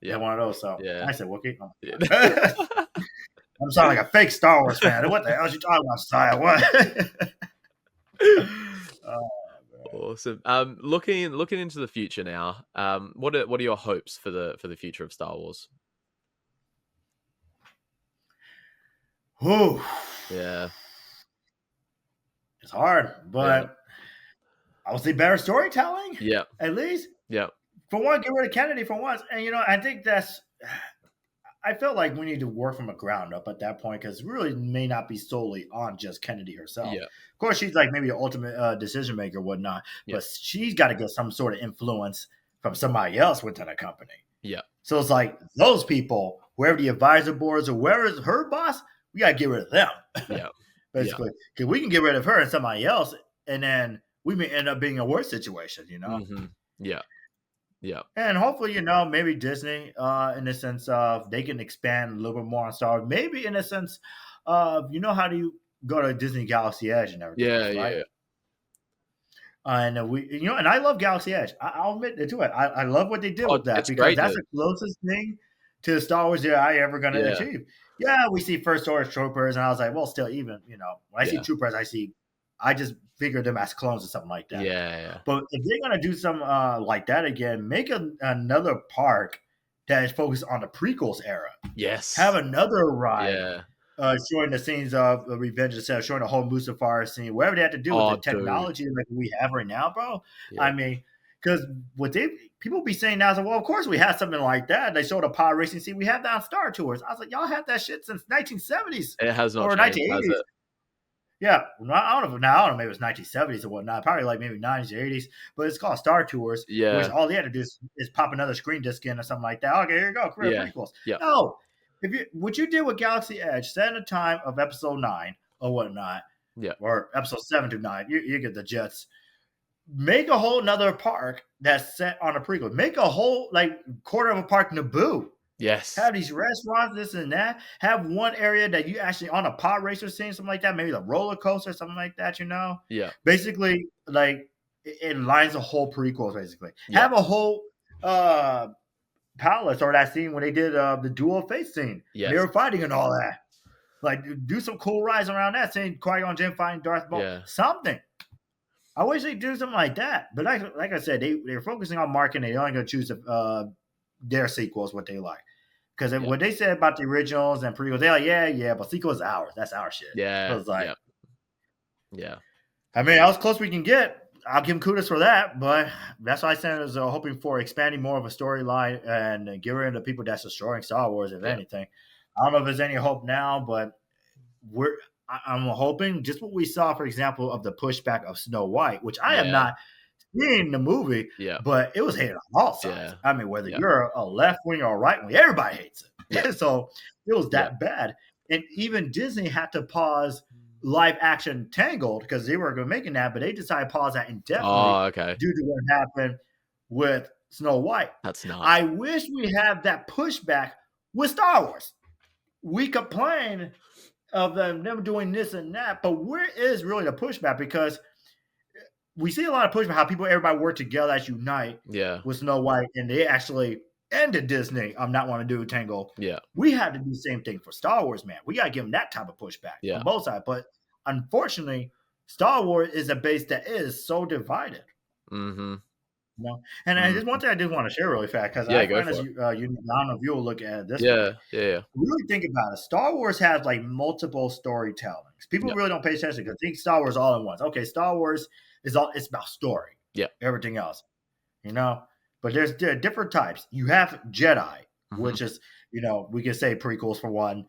Yeah, one of those. So I said Wookiee. I'm sounding like a fake Star Wars fan. What the hell are you talking about, Josiah? What? Awesome. Looking into the future now. What are your hopes for the future of Star Wars? Whew. Yeah, It's hard, but I will say better storytelling. yeah, At least. yeah, For one, get rid of Kennedy for once. And, I think I felt like we need to work from a ground up at that point because it really may not be solely on just Kennedy herself. yeah, Of course, she's like maybe the ultimate decision maker, whatnot, but she's got to get some sort of influence from somebody else within a company. yeah. So it's like those people, whoever the advisor boards or whoever is her boss, we got to get rid of them. Yeah. Basically, because we can get rid of her and somebody else, and then we may end up being in a worse situation, Mm-hmm. Yeah. Yeah. And hopefully, maybe Disney, in the sense of they can expand a little bit more on Star Wars. Maybe in the sense of, how do you go to Disney Galaxy Edge and everything, right? Yeah. And and I love Galaxy Edge. I'll admit it to it. I love what they did with that because that's the closest thing to Star Wars that I ever going to achieve. Yeah, we see First Order troopers, and I was like, well, still, even when I see troopers, I just figure them as clones or something like that. Yeah. But if they're gonna do something like that again, make another park that is focused on the prequels era. Yes. Have another ride. Showing the scenes of Revenge of the Sith, showing the whole Mustafar scene, whatever they have to do with the technology like we have right now, bro. Yeah. I mean, because people be saying now is, well, of course we have something like that. They showed a pod racing scene. We have that on Star Tours. I was like, y'all had that shit since 1970s. It has not or changed, 1980s. has it? Yeah, I don't know. Maybe it was 1970s or whatnot. Probably like maybe 90s or 80s. But it's called Star Tours. Yeah. Which all they had to do is pop another screen disc in or something like that. Okay, here you go. Career prequels. Yeah. No. What you did with Galaxy Edge, set in the time of Episode 9 or whatnot. Yeah. Or Episode 7 to 9. You get the jets. Make a whole nother park that's set on a prequel. Make a whole quarter of a park Naboo. Yes. Have these restaurants, this and that. Have one area that you actually on a pod racer scene, something like that. Maybe the roller coaster, something like that. Yeah. Basically, it lines a whole prequel. Basically, have a whole palace or that scene when they did the Duel of Fate scene. Yes. They were fighting and all that. Do some cool rides around that scene. Qui-Gon Jinn fighting Darth Maul. Yeah. Something. I wish they'd do something like that. But like I said, they're focusing on marketing. They're only going to choose their sequels, what they like. Because what they said about the originals and prequels, they're like, yeah, but sequel is ours. That's our shit. Yeah. I was like, yeah. I mean, how close we can get. I'll give them kudos for that. But that's why I said I was hoping for expanding more of a storyline and get rid of the people that's destroying Star Wars, if anything. I don't know if there's any hope now, but I'm hoping just what we saw, for example, of the pushback of Snow White, which I am not seeing the movie, but it was hated on all sides. I mean, whether you're a left wing or a right wing, everybody hates it. So it was that bad. And even Disney had to pause live action Tangled because they were going to making that, but they decided to pause that indefinitely due to what happened with Snow White. That's not. I wish we had that pushback with Star Wars. We complain of them doing this and that, but where is really the pushback? Because we see a lot of pushback how everybody work together as unite with Snow White, and they actually ended Disney. I'm not want to do Tangle. Yeah, we had to do the same thing for Star Wars, man. We got to give them that type of pushback on both sides. But unfortunately, Star Wars is a base that is so divided. Mm-hmm. And there's one thing I did want to share really fast because I find as I don't know if you'll look at this. Yeah. Really think about it. Star Wars has multiple storytellings. People really don't pay attention because think Star Wars all in once. Okay, Star Wars it's about story. Yeah. Everything else, But there are different types. You have Jedi, which is we can say prequels for one.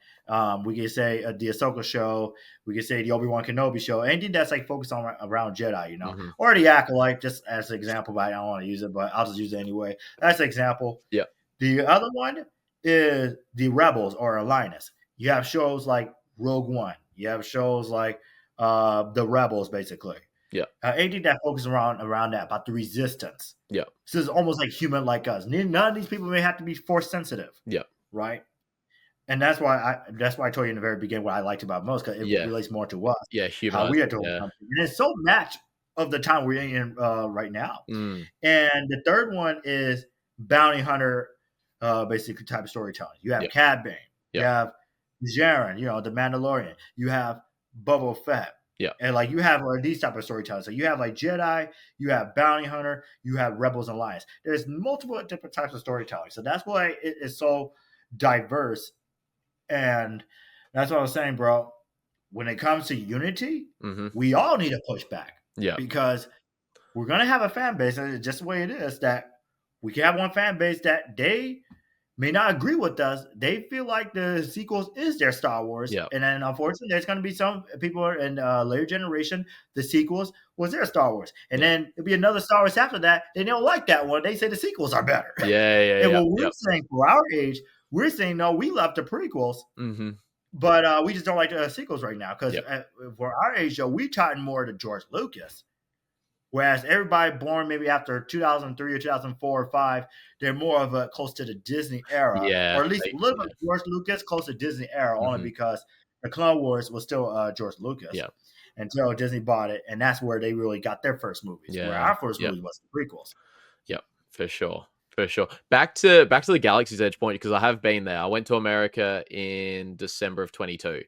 We can say the Ahsoka show. We can say the Obi-Wan Kenobi show. Anything that's focused on around Jedi, or the Acolyte, just as an example. But I don't want to use it, but I'll just use it anyway. That's an example. Yeah. The other one is the Rebels or Alliance. You have shows like Rogue One. You have shows like the Rebels, basically. Yeah. Anything that focuses around that, about the resistance. Yeah. So it's almost like human like us. None of these people may have to be force sensitive. Yeah. Right. And that's why I told you in the very beginning what I liked about most, because it relates more to us. Yeah, human. How we are doing something. And it's so match of the time we're in right now. And the third one is bounty hunter, basically type of storytelling. You have Cad Bane. You have Jaren, the Mandalorian. You have Boba Fett. Yeah. And like you have these type of storytellers. So you have like Jedi, you have Bounty Hunter, you have Rebels and Alliance. There's multiple different types of storytelling. So that's why it is so diverse. And that's what I was saying, bro. When it comes to unity, we all need to push back. Yeah. Because we're gonna have a fan base, and it's just the way it is, that we can have one fan base that they may not agree with us. They feel like the sequels is their Star Wars. Yeah. And then unfortunately, there's going to be some people in later generation, the sequels was their Star Wars. And then it'll be another Star Wars after that. They don't like that one. They say the sequels are better. Yeah. And what we're saying for our age, we're saying, no, we love the prequels. But we just don't like the sequels right now. Because for our age, though, we tied more to George Lucas. Whereas everybody born maybe after 2003 or 2004 or 5, they're more of a close to the Disney era. Or at least a little bit George Lucas, close to Disney era, only because the Clone Wars was still George Lucas. Yeah. Until Disney bought it. And that's where they really got their first movies. Yeah. Where our first movie was the prequels. Yep, for sure. Back to the Galaxy's Edge point, because I have been there. I went to America in December of 22.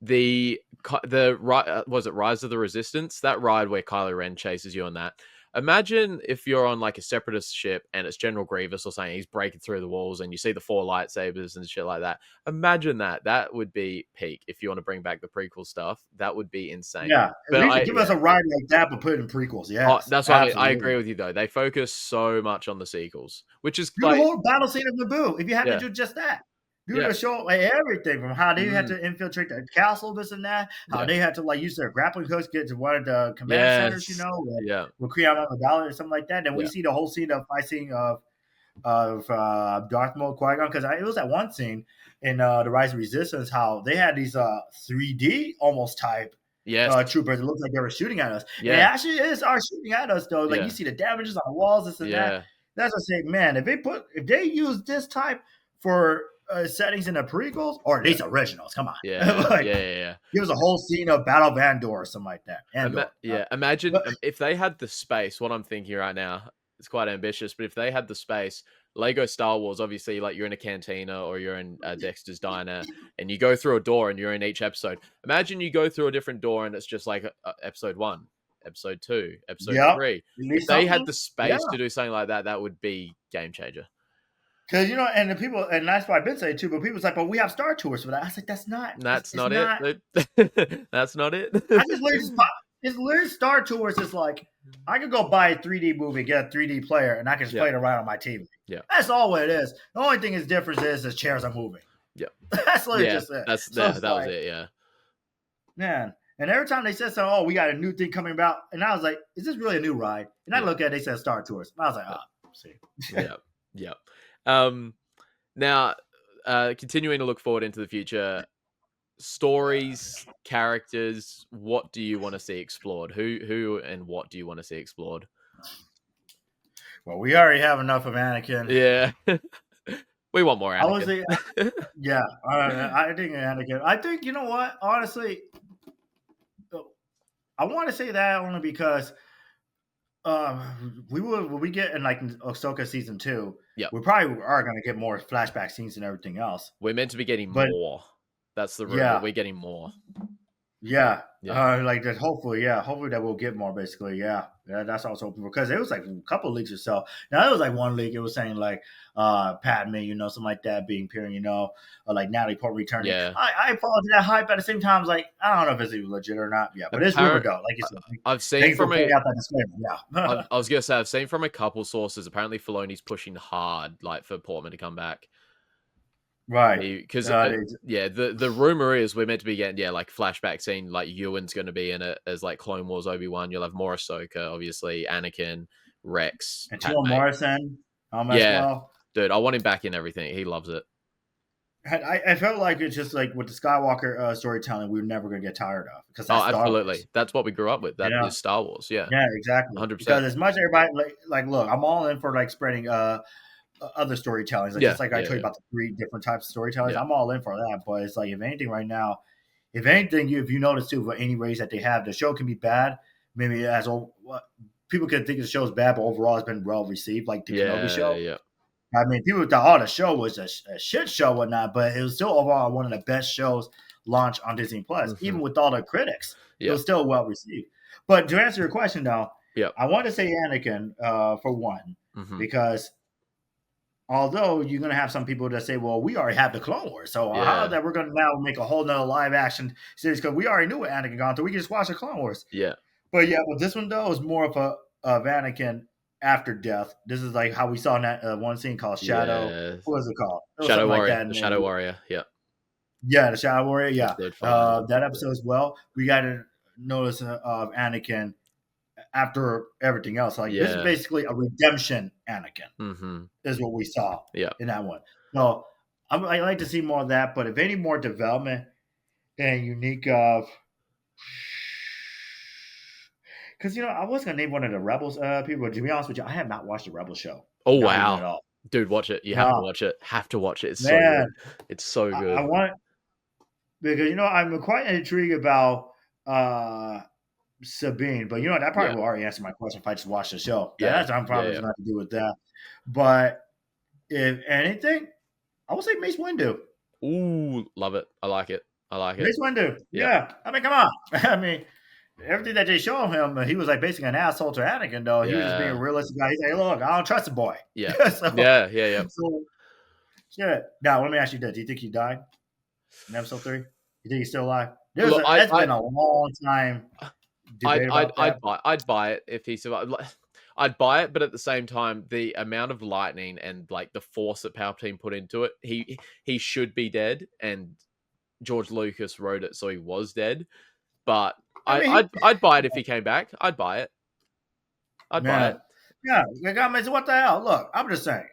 Was it Rise of the Resistance? That ride where Kylo Ren chases you on that. Imagine if you're on like a separatist ship and it's General Grievous or something. He's breaking through the walls and you see the 4 lightsabers and shit like that. Imagine that. That would be peak. If you want to bring back the prequel stuff, that would be insane. Yeah, give us a ride like that, but put it in prequels. Yeah, that's why I agree with you though. They focus so much on the sequels, which is do the whole battle scene of Naboo. If you have to do just that. To show like everything from how they had to infiltrate the castle, this and that, how they had to like use their grappling hooks, get to one of the command centers, with Kriyama Amidala or something like that. Then we see the whole scene of fight scene of Darth Maul, Qui-Gon, because it was that one scene in the Rise of Resistance how they had these 3D almost type troopers. It looked like they were shooting at us. Yeah, it actually are shooting at us though. Like you see the damages on the walls, this and that. That's what I'm saying, man. If they use this type for settings in the prequels, or at least originals. Come on. Give us a whole scene of Battle of Andor or something like that. Imagine if they had the space. What I'm thinking right now, it's quite ambitious, but if they had the space, Lego Star Wars, obviously, like you're in a cantina or you're in Dexter's Diner, and you go through a door and you're in each episode. Imagine you go through a different door and it's just like episode 1, episode 2, episode 3. If they had the space to do something like that, that would be game changer. Because and the people, and that's why I've been saying too. But people's like, "But we have Star Tours for that." I was like, "That's not it. That's not it." It's literally Star Tours is like, I could go buy a 3D movie, get a 3D player, and I can just play it around on my TV. Yeah, that's all what it is. The only thing is difference is the chairs are moving. Yeah, that's literally just it. That was it. Yeah, man. And every time they said something, we got a new thing coming about, and I was like, "Is this really a new ride?" And I look at it, they said Star Tours, and I was like, "Oh, see." Yeah. Now, continuing to look forward into the future, stories, characters, what do you want to see explored? Who and what do you want to see explored? Well, we already have enough of Anakin. Yeah. We want more Anakin. I would say, I think Anakin. I think, you know what? Honestly, I want to say that only because when we get in like Ahsoka season 2, we probably are going to get more flashback scenes and everything else. We're meant to be getting more. That's the rumor. We're getting more. Like that. Hopefully that we'll get more. Basically, that's also hoping for, because it was like a couple leaks or so. Now it was like one leak. It was saying like Padme, something like that being appearing, like Natalie Portman returning. Yeah, I fall into that hype. At the same time, I was like, I don't know if it's even legit or not. Yeah, but it's rumored though. Like you said, I've seen from out that disclaimer. I was gonna say I've seen from a couple sources. Apparently, Filoni's pushing hard, like for Portman to come back. Right, because the rumor is we're meant to be getting like flashback scene, like Ewan's going to be in it as like Clone Wars Obi-Wan. You'll have more Ahsoka, obviously, Anakin, Rex, and Temuera Morrison. Well. Dude, I want him back in everything. He loves it. I felt like it's just like with the Skywalker storytelling, we were never going to get tired of, because that's absolutely, that's what we grew up with. That is Star Wars. Yeah, exactly. 100%. Because as much as everybody like, look, I'm all in for like spreading other storytellings, like just like I told you about the 3 different types of storytellers. I'm all in for that, but it's like, if anything right now, if you notice too, for any race that they have, the show can be bad. Maybe people can think the show is bad, but overall it's been well received, like the Kenobi show. I mean, people thought, the show was a shit show, whatnot, but it was still overall one of the best shows launched on Disney Plus. Mhm. Even with all the critics, it Yeah. was still well received. But to answer your question, though, Yeah. I want to say Anakin for one, Mhm. because although you're going to have some people that say, well, we already have the Clone Wars, so how Yeah. is that we're going to now make a whole nother live action series because we already knew what Anakin gone through. We can just watch the Clone Wars. Yeah. But this one though is more of Anakin after death. This is like how we saw in that one scene called Shadow. Yeah. What was it called? It was Shadow something like Warrior. that. The Shadow Warrior. Yeah. Yeah, the Shadow Warrior. Yeah, Episode 5. that episode as well. We got to notice of Anakin after everything else. Like this is Yeah. basically a redemption Anakin. Mhm. Is what we saw. Yeah. In that one. So I like to see more of that. But if any more development and unique of. Because I was gonna name one of the Rebels people, but to be honest with you, I have not watched the Rebels show. Oh Not even at wow, all. dude, watch it. You have to No, watch it. Have to watch it. It's so man, good. It's so I good. want because I'm quite intrigued about Sabine, but that probably Yeah. will already answer my question if I just watch the show. Yeah. That's I'm probably Yeah. going to do with that. But if anything, I would say Mace Windu. Ooh, love it. I like it. I like it. Mace Windu. Yeah. Yeah. I mean, come on. I mean, everything that they showed him, he was like basically an asshole to Anakin, though. He was just being a Yeah. realistic guy. He's like, look, I don't trust the boy. Yeah. So, Yeah. So, yeah. Now, let me ask you this. Do you think he died in episode 3? You think he's still alive? Look, It's been a long time debate about that. I'd buy it if he survived. I'd buy it, but at the same time, the amount of lightning and like the force that Palpatine put into it, he should be dead, and George Lucas wrote it so he was dead. But I'd buy it if he came back. I'd buy it. I'd buy it. Yeah, I mean, what the hell? Look, I'm just saying.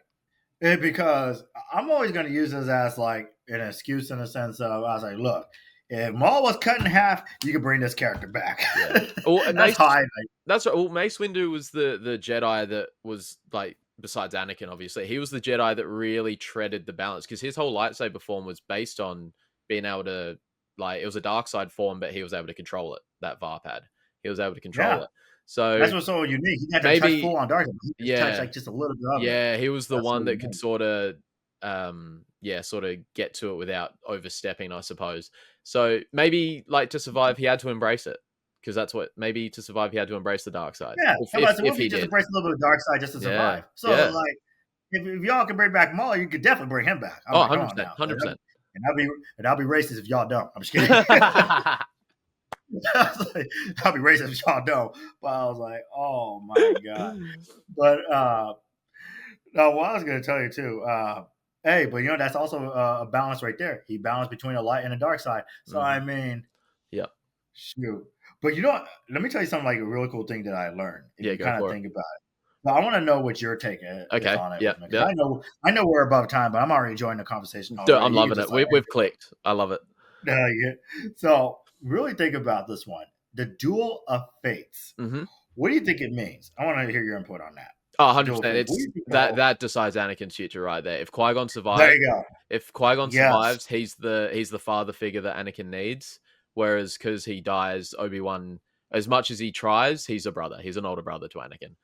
Because I'm always going to use this as like an excuse in the sense of I was like, look, if Maul was cut in half, you could bring this character back. Yeah. Well, that's high. That's right. Well, Mace Windu was the Jedi that was like, besides Anakin, obviously, he was the Jedi that really treaded the balance because his whole lightsaber form was based on being able to, like, it was a dark side form, but he was able to control it. That Varpad, he was able to control it. So that's what's so unique. He had to touch full on dark. He touched like just a little bit of it. He was the one that could sort of, sort of get to it without overstepping, I suppose. So maybe like to survive, he had to embrace it because that's what maybe to survive he had to embrace the dark side. Yeah, if he just embraced a little bit of dark side just to survive. So like, if y'all can bring back Maul, you could definitely bring him back. 100%, 100%. And I'll be racist if y'all don't. I'm just kidding. I'll be racist if y'all don't. But I was like, oh my god. But no, what I was going to tell you too. Hey, but that's also a balance right there. He balanced between the light and the dark side. So I mean, shoot. But let me tell you something like a really cool thing that I learned. Yeah, you kind of think about it. Well, I want to know what your take is on it. Yeah. I know we're above time, but I'm already enjoying the conversation. I'm loving it. We've clicked. I love it. Yeah. So really think about this one. The Duel of Fates. Mm-hmm. What do you think it means? I want to hear your input on that. Oh, 100%. It's that decides Anakin's future right there. If Qui-Gon survives, there you go. If Qui-Gon survives, he's the father figure that Anakin needs. Whereas because he dies, Obi-Wan, as much as he tries, he's a brother. He's an older brother to Anakin.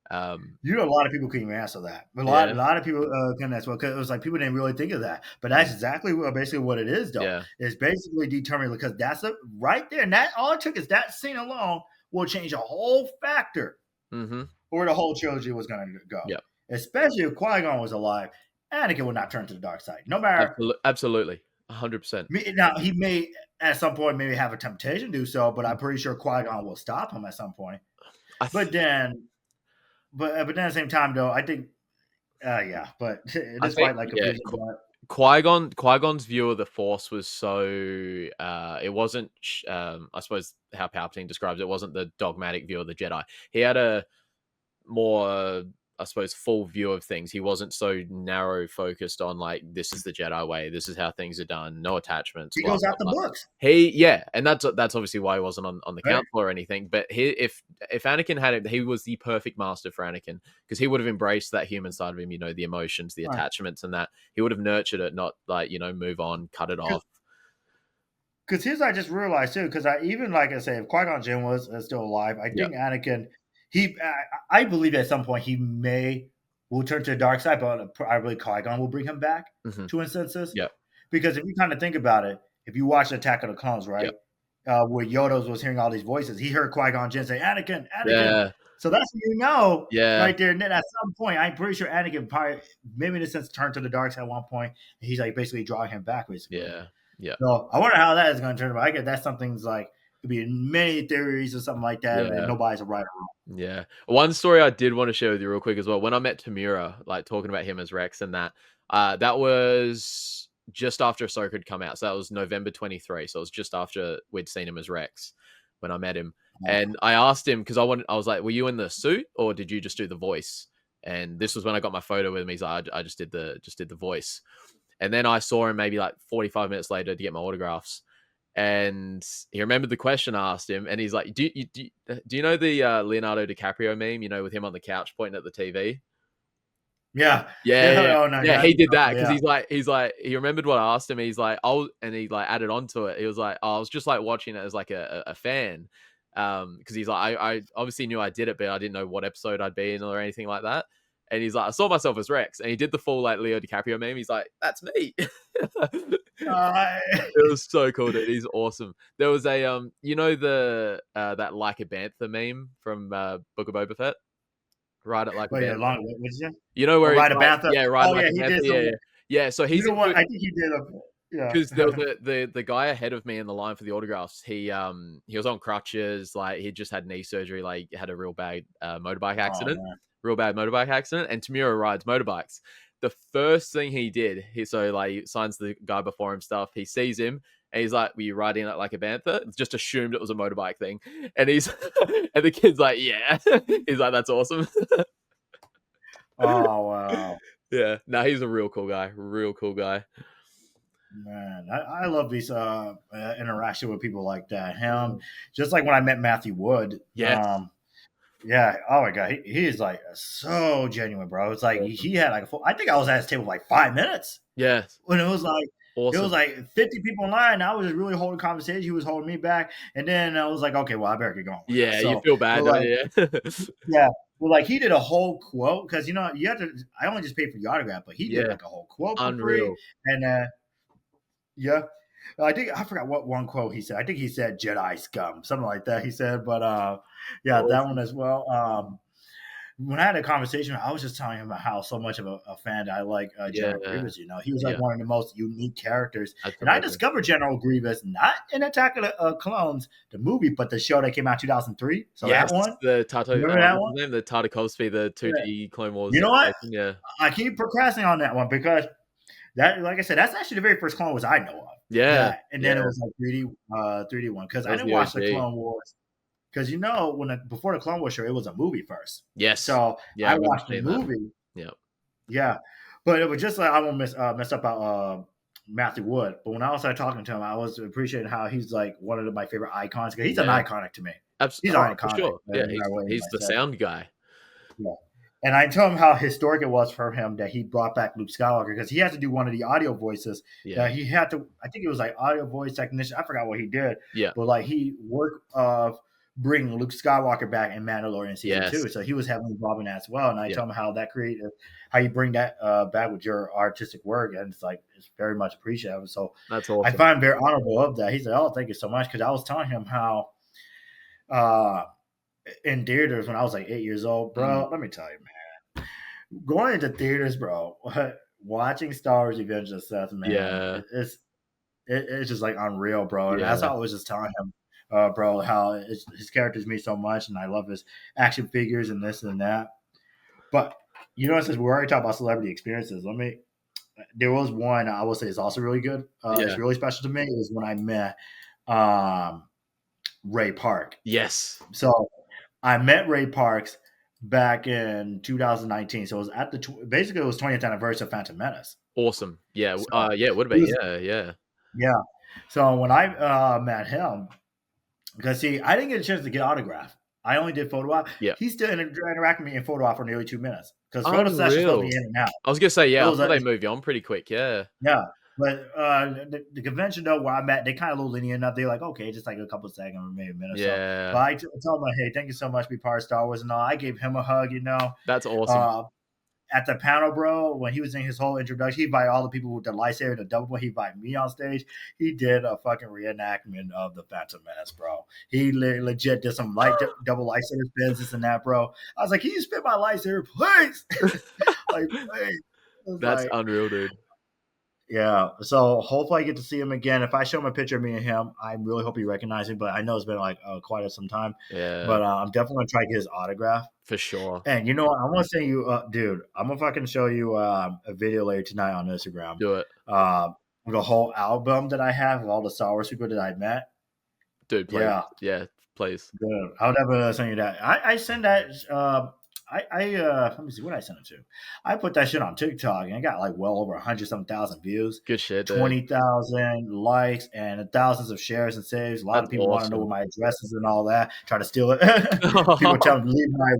A lot of people couldn't even answer that. A lot of people couldn't answer because it was like people didn't really think of that. But that's exactly basically what it is, though. Yeah. It's basically determined because that's right there. And that all it took is that scene alone will change a whole factor where the whole trilogy was going to go. Yeah. Especially if Qui-Gon was alive, Anakin would not turn to the dark side. No matter. Absolutely. 100%. Now, he may at some point maybe have a temptation to do so, but I'm pretty sure Qui-Gon will stop him at some point. But then at the same time, though, I think, but it is quite like confusing. Qui-Gon's view of the Force was so, it wasn't, I suppose how Palpatine describes it, wasn't the dogmatic view of the Jedi. He had a more, I suppose, full view of things. He wasn't so narrow focused on like, this is the Jedi way, this is how things are done, no attachments. He goes after books. And that's obviously why he wasn't on the council or anything. But if Anakin had it, he was the perfect master for Anakin because he would have embraced that human side of him, the emotions, the attachments, and that he would have nurtured it, not like move on, cut it off. Because here's I just realized too, because like I say, if Qui-Gon Jinn was still alive, I think Anakin. I believe at some point he may will turn to the dark side, but probably Qui-Gon will bring him back to instances. Yeah. Because if you kind of think about it, if you watch Attack of the Clones, right, Yep. where Yoda was hearing all these voices, he heard Qui-Gon Jinn say, Anakin, Anakin. Yeah. So that's what you know Yeah. right there. And then at some point, I'm pretty sure Anakin probably, maybe in a sense, turned to the dark side at one point, and he's like basically drawing him back, basically. Yeah. Yeah. So I wonder how that is going to turn out. I guess that's something's like, could be many theories or something like that, Yeah. and nobody's a right or wrong. Yeah. One story I did want to share with you real quick as well. When I met Tamura, like talking about him as Rex and that was just after Ahsoka had come out. So that was November 23. So it was just after we'd seen him as Rex when I met him. And I asked him, because I was like, were you in the suit or did you just do the voice? And this was when I got my photo with him. He's like, I just did the voice. And then I saw him maybe like 45 minutes later to get my autographs. And he remembered the question I asked him, and he's like, "Do you know the Leonardo DiCaprio meme? You know, with him on the couch pointing at the TV." Yeah. Yeah. Oh, no, He did that because yeah. he's like he remembered what I asked him. He's like, and he like added on to it. He was like, I was just like watching it as like a fan, because he's like, I obviously knew I did it, but I didn't know what episode I'd be in or anything like that. And he's like, I saw myself as Rex, and he did the full like Leo DiCaprio meme. He's like, that's me. It was so cool, dude. He's awesome. There was a you know the that Like a Bantha meme from Book of Boba Fett. Ride it like a Bantha. What did you say? You know where he's Ride a like, Bantha? yeah, ride Oh, like yeah, a he Bantha. did. Yeah. So he's I think he did. Yeah. because there was the guy ahead of me in the line for the autographs. He was on crutches, like he just had knee surgery, like had a real bad motorbike accident, and Tamura rides motorbikes. The first thing he did, he signs the guy before him stuff. He sees him and he's like, "Were you riding it like a Bantha?" It's just assumed it was a motorbike thing, and he's and the kid's like, "Yeah," he's like, "That's awesome." Oh, wow. Yeah, no, he's a real cool guy. Man, I love these interaction with people like that. Him, just like when I met Matthew Wood. Yes. Yeah. Oh my god, he is like so genuine, bro. It's like he had like I think I was at his table like 5 minutes. Yes. When it was like awesome. It was like 50 people in line. I was just really holding conversation. He was holding me back, and then I was like, okay, well, I better get going. Yeah, so, you feel bad, don't you? Yeah. Well, like he did a whole quote because you have to. I only just paid for the autograph, but he did like a whole quote for free, and yeah. I forgot what one quote he said. I think he said Jedi scum, something like that. He said, but yeah, awesome. That one as well. When I had a conversation, I was just telling him about how so much of a fan that I like General Grievous. He was like one of the most unique characters. And I discovered General Grievous not in Attack of the Clones, the movie, but the show that came out in 2003. So that one, the Tato, remember that one? The Tartakovsky, the 2D Clone Wars. You know what? Yeah, I keep procrastinating on that one because that, like I said, that's actually the very first Clone Wars I know of. Yeah, and then it was like 3D one because I didn't watch the Clone Wars. Because before the Clone Wars show, it was a movie first. Yes. So I watched the movie. Yeah. Yeah. But it was just like I won't mess up about Matthew Wood. But when I started talking to him, I was appreciating how he's like one of my favorite icons. Because he's an iconic to me. Absolutely. He's an iconic. Sure. Yeah, he's the sound guy. Yeah. And I told him how historic it was for him that he brought back Luke Skywalker because he had to do one of the audio voices. Yeah. He had to, I think it was like audio voice technician. I forgot what he did. Yeah. But like he worked bring Luke Skywalker back in Mandalorian season 2. So he was heavily involved in that as well. And I told him how that creative, how you bring that back with your artistic work. And it's like, it's very much appreciated. So that's awesome. I find very honorable of that. He said, oh, thank you so much. Cause I was telling him how, in theaters when I was like 8 years old, bro, let me tell you, man, going into theaters, bro, watching Star Wars Revenge of the Sith, man, it's just like unreal, bro. And that's how I was just telling him, bro, how his characters mean so much, and I love his action figures and this and that. But since we already talked about celebrity experiences, there was one I will say is also really good. It's really special to me. Is when I met Ray Park. Yes. So I met Ray Parks back in 2019. So it was basically it was 20th anniversary of Phantom Menace. Awesome. Yeah. It would have been. Yeah. So when I met him, because I didn't get a chance to get autograph. I only did photo op. Yeah. He still interacted with me in photo op for nearly 2 minutes. Because photo sessions will be in and out. I was gonna say, I thought they moved you on pretty quick, Yeah. But the convention though where I'm at, they kind of a little lenient enough. They're like, okay, just like a couple of seconds or maybe a minute. Yeah. So. But I told him, hey, thank you so much for being part of Star Wars and all. I gave him a hug, That's awesome. at the panel, bro, when he was in his whole introduction, he invited all the people with the lightsaber, the double. He invited me on stage. He did a fucking reenactment of the Phantom Menace, bro. He legit did some double lightsaber spins, this and that, bro. I was like, can you spin my lightsaber, please? Like, please. That's Like, unreal, dude. yeah. So hopefully I get to see him again. If I show him a picture of me and him, I really hope he recognizes me. But I know it's been like quite some time. Yeah, But I'm definitely gonna try to get his autograph. for sure. And you know what? I want to send you, dude. I'm gonna fucking show you a video later tonight on Instagram. Do it, The whole album that I have of all the Star Wars people that I met. dude. Please, yeah, please. Good. I'll definitely send you that. I send that. Let me see what I sent it to. I put that shit on TikTok and it got like well over 100,000 views, Good shit, dude. 20,000 likes, and thousands of shares and saves. A lot That's of people want to know awesome. what my address is and all that. Try to steal it. People tell me to leave my.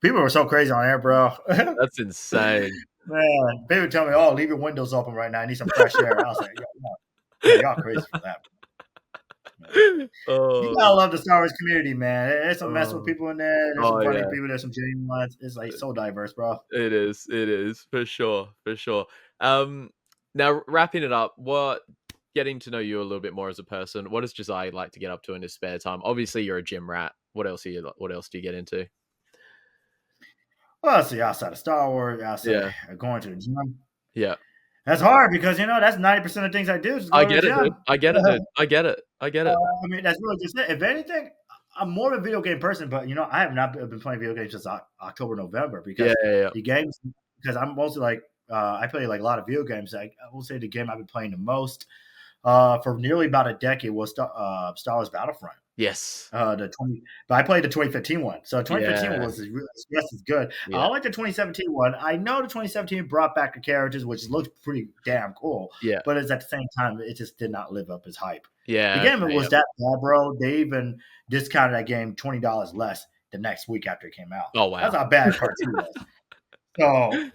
People were so crazy on air, bro. That's insane. Man, people tell me, "Oh, leave your windows open right now. I need some fresh air." I was like, y'all crazy for that." You gotta love the Star Wars community, man. There's some messing with people in there. There's some funny people. There's some genuine ones. It's like so diverse, bro. It is for sure. Now wrapping it up, getting to know you a little bit more as a person, what does Josiah like to get up to in his spare time? Obviously, you're a gym rat. What else do you get into? Well, see, outside of Star Wars, outside going to the gym. Yeah. That's hard because that's 90% of things I do. Is I get it, dude. I get it, dude. I get it. I mean, that's really just it. If anything, I'm more of a video game person, but I have not been playing video games since October, November because the games. Because I'm mostly like I play like a lot of video games. I will say the game I've been playing the most for nearly about a decade was Star Wars Battlefront. Yes. But I played the 2015 one. So 2015 was just as good. Yeah. I like the 2017 one. I know the 2017 brought back the characters, which looked pretty damn cool. Yeah. But at the same time, it just did not live up as hype. Yeah. The game was that bad, bro. They even discounted that game $20 less the next week after it came out. Oh wow. That's how bad part 2 was. So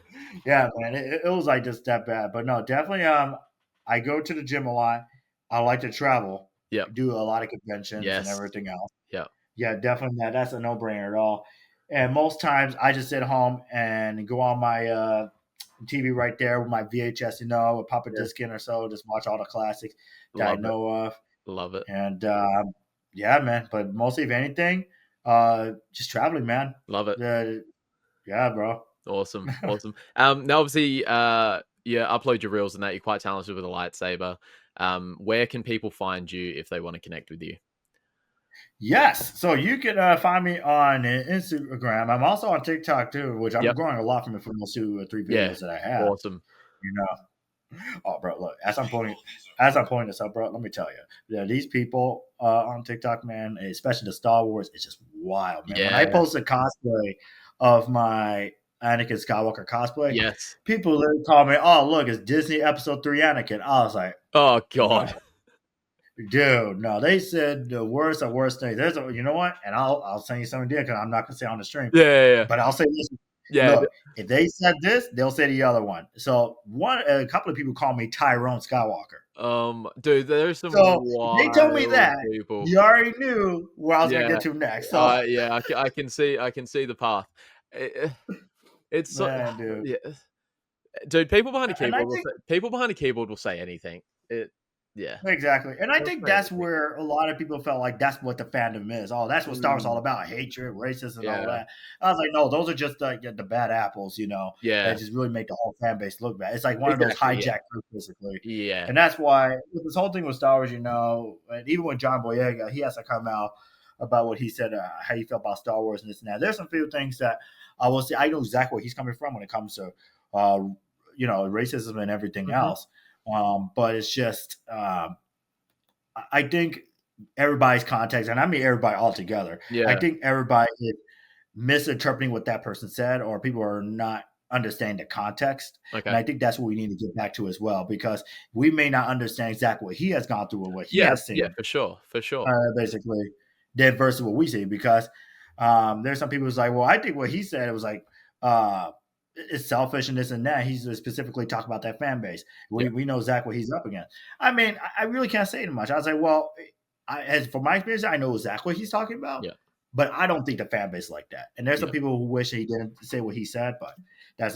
yeah, man, it was like just that bad. But no, definitely I go to the gym a lot. I like to travel. Yeah. Do a lot of conventions and everything else. Yeah. Yeah, definitely that's a no-brainer at all. And most times I just sit home and go on my TV right there with my VHS, with pop a disc in or so, just watch all the classics that I know of. Love it. And yeah, man. But mostly, if anything, just traveling, man. Love it. Yeah, bro. Awesome. Now, obviously, you upload your reels and that. You're quite talented with a lightsaber. Where can people find you if they want to connect with you? Yes. So you can find me on Instagram. I'm also on TikTok too, which I'm growing a lot from those 2 or 3 videos that I have. Awesome. Oh, bro, look, as I'm pointing this up, bro, let me tell you, these people on TikTok, man, especially the Star Wars, it's just wild, man. When I post a cosplay of my Anakin Skywalker cosplay, people literally call me, "Oh, look, it's Disney Episode 3 Anakin." I was like, "Oh God, dude, no!" They said the worst of worst things. You know what? And I'll send you something because I'm not gonna say on the stream. Yeah. But I'll say this. Yeah. Look, if they said this, they'll say the other one. So a couple of people call me Tyrone Skywalker. Dude, there's some. So they told me that people. You already knew where I was gonna get to next. So I can see the path. It's so, man, dude. Yeah. Dude, people behind a keyboard will say anything. Yeah, exactly. And I think that's where a lot of people felt like that's what the fandom is. Oh, that's what Star Wars is all about: hatred, racism, and all that. I was like, no, those are just the bad apples, that just really make the whole fan base look bad. It's like one of those hijacked groups, basically. Yeah. And that's why with this whole thing with Star Wars, and even with John Boyega, he has to come out about what he said, how he felt about Star Wars and this and that. There's some few things that I will say. I know exactly where he's coming from when it comes to, racism and everything else. But it's just, I think everybody's context, and I mean everybody altogether. Yeah. I think everybody is misinterpreting what that person said, or people are not understanding the context. Okay. And I think that's what we need to get back to as well, because we may not understand exactly what he has gone through or what he has seen. Yeah, for sure. Basically, then versus what we see, because there's some people who's like, well, I think what he said, it was like, it's selfish and this and that. He's specifically talking about that fan base. We know exactly what he's up against. I mean, I really can't say too much. I was like, well, as for my experience, I know exactly what he's talking about. Yeah. But I don't think the fan base like that. And there's some people who wish he didn't say what he said, but that's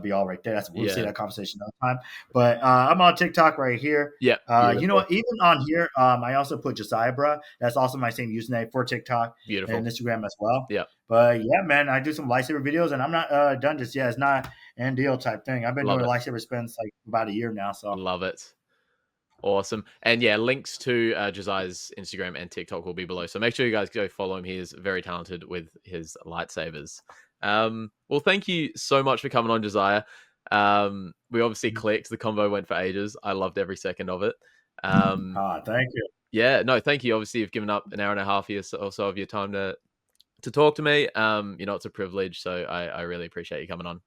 be all right there. We'll see Yeah. that conversation another time. But I'm on TikTok right here. Yeah. You know what? Even on here, I also put Josiah, bruh. That's also my same username for TikTok Beautiful. and Instagram as well. Yeah. But yeah, man, I do some lightsaber videos, and I'm not done just yet. It's not end deal type thing. I've been Love doing it. lightsaber spins like about a year now. So Love it. Awesome. And yeah, links to Josiah's Instagram and TikTok will be below. So make sure you guys go follow him. He is very talented with his lightsabers. Well, thank you so much for coming on, Josiah. We obviously clicked. The convo went for ages. I loved every second of it. thank you. Yeah, no, thank you. Obviously, you've given up an hour and a half or so of your time to talk to me. It's a privilege. So I really appreciate you coming on.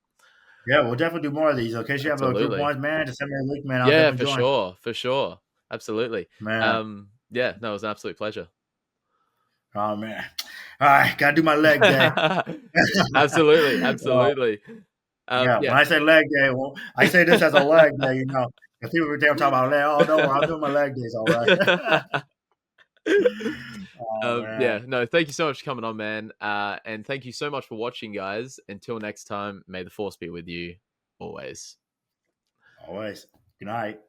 Yeah, we'll definitely do more of these. In case you have a group Absolutely. ones, man, just send me a link, man. I'll Yeah, definitely for join. sure. For sure. Absolutely. Man. Yeah, no, it was an absolute pleasure. Oh man. All right, gotta do my leg day. Absolutely. Absolutely. Yeah, Yeah. when I say leg day, well, I say this as a leg day, you know. If people were talking about leg, oh no, I'm doing my leg days, all right. Oh Yeah, man. no, thank you so much for coming on, man. And thank you so much for watching, guys. Until next time, may the force be with you always. Always. Good night.